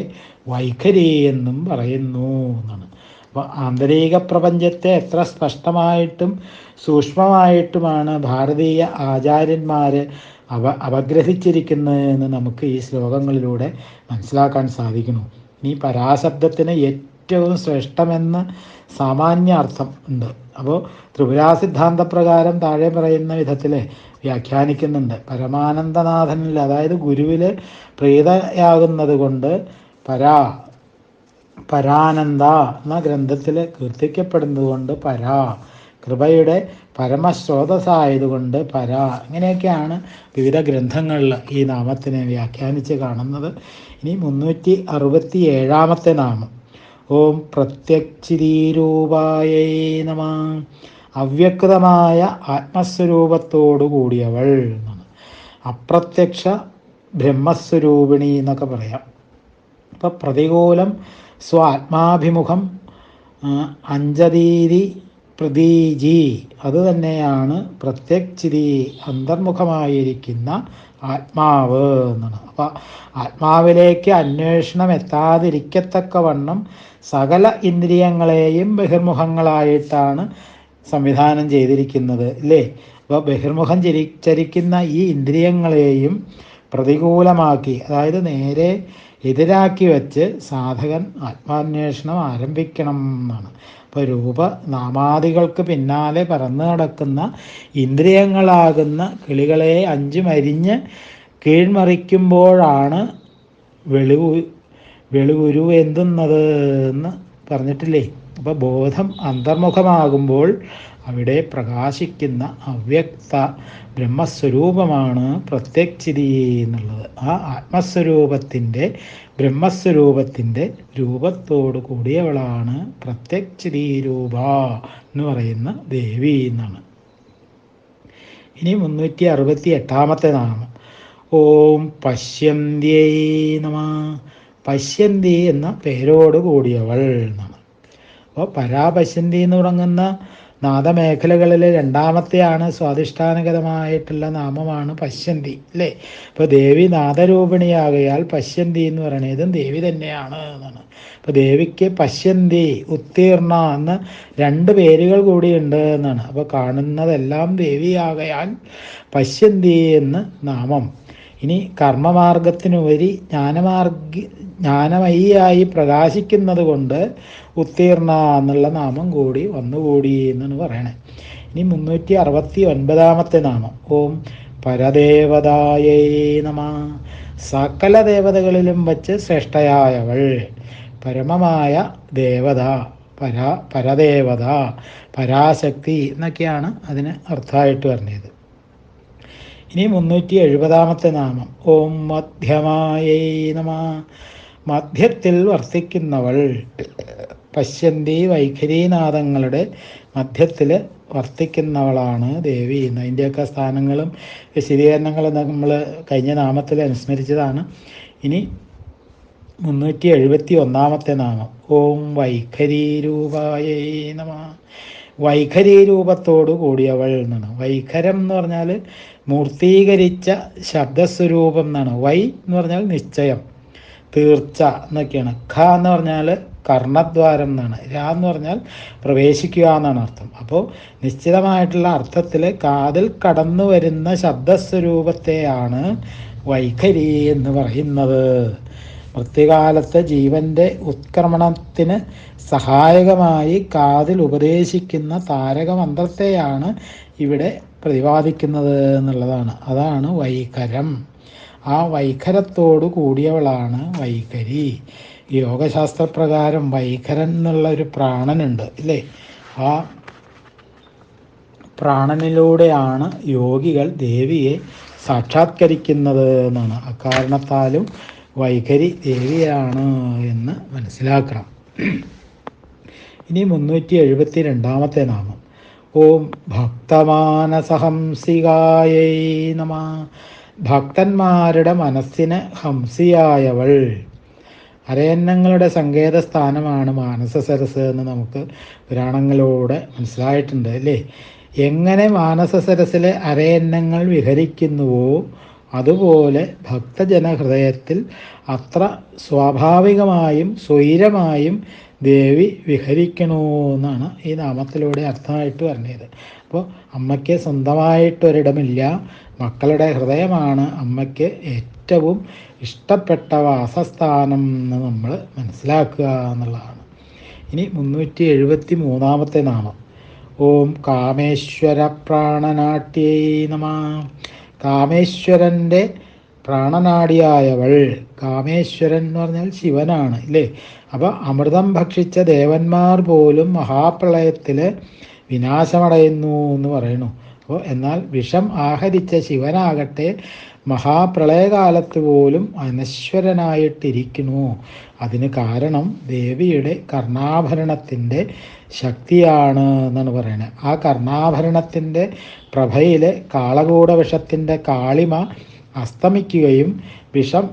[SPEAKER 1] വൈഖരി എന്നും പറയുന്നു എന്നാണ്. അപ്പോൾ ആന്തരിക പ്രപഞ്ചത്തെ എത്ര സ്പഷ്ടമായിട്ടും സൂക്ഷ്മമായിട്ടുമാണ് ഭാരതീയ ആചാര്യന്മാർ അപഗ്രഹിച്ചിരിക്കുന്നതെന്ന് നമുക്ക് ഈ ശ്ലോകങ്ങളിലൂടെ മനസ്സിലാക്കാൻ സാധിക്കുന്നു. ഈ പരാശബ്ദത്തിന് ഏറ്റവും ശ്രേഷ്ഠമെന്ന് സാമാന്യ അർത്ഥം ഉണ്ട്. അപ്പോൾ ത്രിപുരാ സിദ്ധാന്തപ്രകാരം താഴെ പറയുന്ന വിധത്തിൽ വ്യാഖ്യാനിക്കുന്നുണ്ട്. പരമാനന്ദനാഥനിൽ, അതായത് ഗുരുവിൽ പ്രീതയാകുന്നത് കൊണ്ട് പരാനന്ദ എന്ന ഗ്രന്ഥത്തിൽ കീർത്തിക്കപ്പെടുന്നത് കൊണ്ട് പരാ, കൃപയുടെ പരമസ്രോതസ്സായതുകൊണ്ട് പരാ. ഇങ്ങനെയൊക്കെയാണ് വിവിധ ഗ്രന്ഥങ്ങളിൽ ഈ നാമത്തിനെ വ്യാഖ്യാനിച്ച് കാണുന്നത്. ഇനി 367 നാമം. ഓം പ്രത്യക്ഷിതീരൂപായൈ നമഃ. അവ്യക്തമായ ആത്മസ്വരൂപത്തോടു കൂടിയവൾ എന്നാണ്. അപ്രത്യക്ഷ ബ്രഹ്മസ്വരൂപിണി എന്നൊക്കെ പറയാം. ഇപ്പം പ്രതികൂലം സ്വാത്മാഭിമുഖം അഞ്ജതീരി പ്രതീജി, അത് തന്നെയാണ് പ്രത്യക്ഷിതി, അന്തർമുഖമായിരിക്കുന്ന ആത്മാവ് എന്നാണ്. അപ്പം ആത്മാവിലേക്ക് അന്വേഷണം എത്താതിരിക്കത്തക്കവണ്ണം സകല ഇന്ദ്രിയങ്ങളെയും ബഹിർമുഖങ്ങളായിട്ടാണ് സംവിധാനം ചെയ്തിരിക്കുന്നത്, അല്ലേ? അപ്പോൾ ബഹിർമുഖം ചരിക്കുന്ന ഈ ഇന്ദ്രിയങ്ങളെയും പ്രതികൂലമാക്കി, അതായത് നേരെ എതിരാക്കി വെച്ച് സാധകൻ ആത്മാന്വേഷണം ആരംഭിക്കണം എന്നാണ്. അപ്പോൾ രൂപനാമാദികൾക്ക് പിന്നാലെ പറന്നു നടക്കുന്ന ഇന്ദ്രിയങ്ങളാകുന്ന കിളികളെ 5 മരിഞ്ഞ് കീഴ്മറിക്കുമ്പോഴാണ് വെളുകുരു എന്തുന്നത് എന്ന് പറഞ്ഞിട്ടില്ലേ? അപ്പോൾ ബോധം അന്തർമുഖമാകുമ്പോൾ അവിടെ പ്രകാശിക്കുന്ന അവ്യക്ത ബ്രഹ്മസ്വരൂപമാണ് പ്രത്യക്ഷിതി എന്നുള്ളത്. ആ ബ്രഹ്മസ്വരൂപത്തിൻ്റെ രൂപത്തോട് കൂടിയവളാണ് പ്രത്യക്ഷിതി രൂപ എന്ന് പറയുന്ന ദേവി എന്നാണ്. ഇനി 368 നാമം. ഓം പശ്യന്ത്യൈ നമഃ. പശ്യന്തി എന്ന പേരോട് കൂടിയവൾ എന്നാണ്. അപ്പോൾ പരാപശ്യന്തി എന്ന് തുടങ്ങുന്ന നാദമേഖലകളിലെ രണ്ടാമത്തെയാണ് സ്വാധിഷ്ഠാനഗതമായിട്ടുള്ള നാമമാണ് പശ്യന്തി, അല്ലേ? ഇപ്പോൾ ദേവി നാദരൂപിണിയാകയാൽ പശ്യന്തി എന്ന് പറയുന്നതും ദേവി തന്നെയാണ് എന്നാണ്. അപ്പോൾ ദേവിക്ക് പശ്യന്തി, ഉത്തീർണ എന്ന് 2 പേരുകൾ കൂടിയുണ്ട് എന്നാണ്. അപ്പോൾ കാണുന്നതെല്ലാം ദേവിയാകയാൽ പശ്യന്തി എന്ന് നാമം. ഇനി കർമ്മമാർഗത്തിനുപരി ജ്ഞാനമയിയായി പ്രകാശിക്കുന്നത് കൊണ്ട് ഉത്തീർണ എന്നുള്ള നാമം കൂടി വന്നുകൂടി എന്നാണ് പറയണേ. ഇനി 369 നാമം. ഓം പരദേവതായൈ നമഃ. സകല ദേവതകളിലും വച്ച് ശ്രേഷ്ഠയായവൾ, പരമമായ ദേവത, പരദേവത, പരാശക്തി എന്നൊക്കെയാണ് അതിന് അർത്ഥമായിട്ട് പറഞ്ഞത്. ഇനി 370 നാമം. ഓം മധ്യമായൈ നമഃ. മധ്യത്തിൽ വർത്തിക്കുന്നവൾ. പശ്യന്തി വൈഖരീനാദങ്ങളുടെ മധ്യത്തിൽ വർത്തിക്കുന്നവളാണ് ദേവി. അതിൻ്റെയൊക്കെ സ്ഥാനങ്ങളും വിശദീകരണങ്ങളും നമ്മൾ കഴിഞ്ഞ നാമത്തിൽ അനുസ്മരിച്ചതാണ്. ഇനി 371 നാമം. ഓം വൈഖരീരൂപായൈ നമഃ. വൈഖരീരൂപത്തോടു കൂടിയവൾ എന്നാണ്. വൈഖരം എന്ന് പറഞ്ഞാൽ മൂർത്തീകരിച്ച ശബ്ദസ്വരൂപം എന്നാണ്. വൈ എന്ന് പറഞ്ഞാൽ നിശ്ചയം, തീർച്ച എന്നൊക്കെയാണ്. ഖ എന്ന് പറഞ്ഞാൽ കർണദ്വാരം എന്നാണ്. രാ എന്ന് പറഞ്ഞാൽ പ്രവേശിക്കുക എന്നാണ് അർത്ഥം. അപ്പോൾ നിശ്ചിതമായിട്ടുള്ള അർത്ഥത്തിൽ കാതിൽ കടന്നു വരുന്ന ശബ്ദസ്വരൂപത്തെയാണ് വൈഖരി എന്ന് പറയുന്നത്. മൃത്യുകാലത്തെ ജീവൻ്റെ ഉത്ക്രമണത്തിന് സഹായകമായി കാതിൽ ഉപദേശിക്കുന്ന താരകമന്ത്രത്തെയാണ് ഇവിടെ പ്രതിപാദിക്കുന്നത് എന്നുള്ളതാണ്. അതാണ് വൈഖരം. ആ വൈഖരത്തോടു കൂടിയവളാണ് വൈഖരി. യോഗശാസ്ത്രപ്രകാരം വൈഖരൻ എന്നുള്ള ഒരു പ്രാണനുണ്ട്, ഇല്ലേ? ആ പ്രാണനിലൂടെയാണ് യോഗികൾ ദേവിയെ സാക്ഷാത്കരിക്കുന്നത് എന്നാണ്. അക്കാരണത്താലും വൈഖരി ദേവിയാണ് എന്ന് മനസ്സിലാക്കണം. ഇനി 372 നാമം. ഓം ഭക്തമാനസഹംസികായൈ നമഃ. ഭക്തന്മാരുടെ മനസ്സിന് ഹംസിയായവൾ. അരയന്നങ്ങളുടെ സങ്കേത സ്ഥാനമാണ് മാനസ സരസ് എന്ന് നമുക്ക് പുരാണങ്ങളിലൂടെ മനസ്സിലായിട്ടുണ്ട്, അല്ലേ? എങ്ങനെ മാനസ സരസിലെ അരയന്നങ്ങൾ വിഹരിക്കുന്നുവോ അതുപോലെ ഭക്തജനഹൃദയത്തിൽ അത്ര സ്വാഭാവികമായും സ്വൈരമായും ദേവി വിഹരിക്കണമെന്നാണ് ഈ നാമത്തിലൂടെ അർത്ഥമായിട്ട് പറഞ്ഞത്. അപ്പോൾ അമ്മയ്ക്ക് സ്വന്തമായിട്ടൊരിടമില്ല. മക്കളുടെ ഹൃദയമാണ് അമ്മയ്ക്ക് ഏറ്റവും ഇഷ്ടപ്പെട്ട വാസസ്ഥാനം എന്ന് നമ്മൾ മനസ്സിലാക്കുക എന്നുള്ളതാണ്. ഇനി 373 നാമം. ഓം കാമേശ്വര പ്രാണനാട്യൈ നമഃ. കാമേശ്വരൻ്റെ പ്രാണനാടിയായവൾ. കാമേശ്വരൻ എന്ന് പറഞ്ഞാൽ ശിവനാണ്, ഇല്ലേ? അപ്പോൾ അമൃതം ഭക്ഷിച്ച ദേവന്മാർ പോലും മഹാപ്രളയത്തിൽ വിനാശമടയുന്നു എന്ന് പറയുന്നു. അപ്പോൾ എന്നാൽ വിഷം ആഹരിച്ച ശിവനാകട്ടെ മഹാപ്രളയകാലത്ത് പോലും അനശ്വരനായിട്ടിരിക്കുന്നു. അതിന് കാരണം ദേവിയുടെ കർണാഭരണത്തിൻ്റെ ശക്തിയാണ് എന്നാണ് പറയുന്നത്. ആ കർണാഭരണത്തിൻ്റെ പ്രഭയിൽ കാളകൂട വിഷത്തിൻ്റെ കാളിമ അസ്തമിക്കുകയും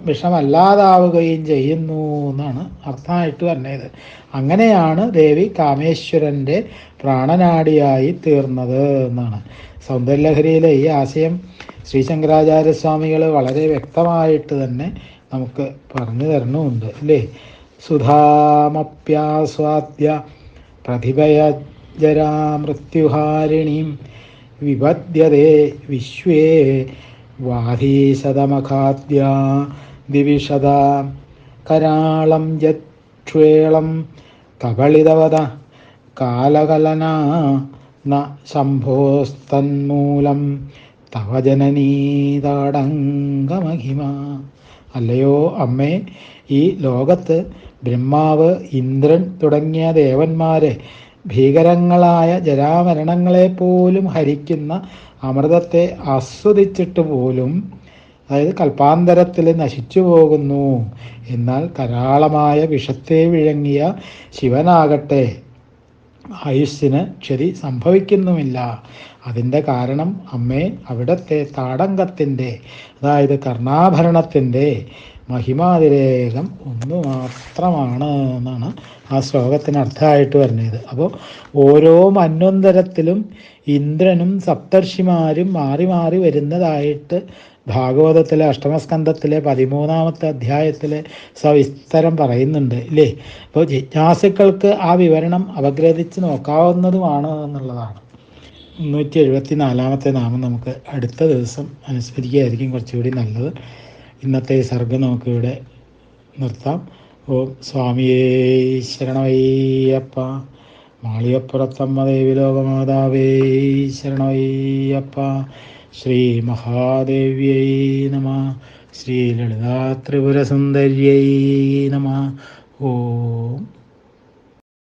[SPEAKER 1] വിഷമല്ലാതാവുകയും ചെയ്യുന്നു എന്നാണ് അർത്ഥമായിട്ട് പറഞ്ഞത്. അങ്ങനെയാണ് ദേവി കാമേശ്വരൻ്റെ പ്രാണനാടിയായി തീർന്നത് എന്നാണ്. സൗന്ദര്യലഹരിയിലെ ഈ ആശയം ശ്രീശങ്കരാചാര്യസ്വാമികൾ വളരെ വ്യക്തമായിട്ട് തന്നെ നമുക്ക് പറഞ്ഞു തരണമുണ്ട്, അല്ലേ? സുധാമപ്യാസ്വാദ്യ പ്രതിഭയജരാ മൃത്യുഹാരിണീം വിപദ്യതേ വിശ്വേ വാധീശതമഖാദ്യ ദിവിഷദ കരാളം യക്ഷേളം കബളിതവത കാലകലന ന ശംഭോസ്തന്മൂലം തവ ജനനീതാടങ്കമഹിമ. അല്ലയോ അമ്മേ, ഈ ലോകത്ത് ബ്രഹ്മാവ്, ഇന്ദ്രൻ തുടങ്ങിയ ദേവന്മാരെ ഭീകരങ്ങളായ ജരാമരണങ്ങളെപ്പോലും ഹരിക്കുന്ന അമൃതത്തെ ആസ്വദിച്ചിട്ട് പോലും, അതായത് കൽപ്പാന്തരത്തിൽ നശിച്ചു പോകുന്നു. എന്നാൽ കരാളമായ വിഷത്തെ വിഴുങ്ങിയ ശിവനാകട്ടെ ആയുസ്സിന് ക്ഷതി സംഭവിക്കുന്നുമില്ല. അതിൻ്റെ കാരണം അമ്മേ, അവിടുത്തെ താടങ്കത്തിൻ്റെ, അതായത് കർണാഭരണത്തിൻ്റെ മഹിമാതിരേകം ഒന്നു മാത്രമാണ് എന്നാണ് ആ ശ്ലോകത്തിന് അർത്ഥമായിട്ട് വരുന്നത്. അപ്പോൾ ഓരോ മന്വന്തരത്തിലും ഇന്ദ്രനും സപ്തർഷിമാരും മാറി മാറി വരുന്നതായിട്ട് ഭാഗവതത്തിലെ അഷ്ടമസ്കന്ധത്തിലെ 13-ാമത്തെ അധ്യായത്തിൽ സവിസ്തരം പറയുന്നുണ്ട് ഇല്ലേ. അപ്പോൾ ജിജ്ഞാസുക്കൾക്ക് ആ വിവരണം അപഗ്രഥിച്ച് നോക്കാവുന്നതുമാണ് എന്നുള്ളതാണ്. 374-ാമത്തെ നാമം നമുക്ക് അടുത്ത ദിവസം അനുസ്മരിക്കുകയായിരിക്കും കുറച്ചുകൂടി നല്ലത്. ഇന്നത്തെ സർഗം നമുക്കിവിടെ നിർത്താം. ഓം സ്വാമിയേ ശരണമയ്യപ്പ. മാളികപ്പുറത്തമ്മ ദേവി ലോകമാതാവേ ശരണമയ്യപ്പ. ശ്രീ മഹാദേവ്യൈ നമഃ. ശ്രീ ലളിതാ ത്രിപുരസുന്ദര്यै നമഃ. ഓം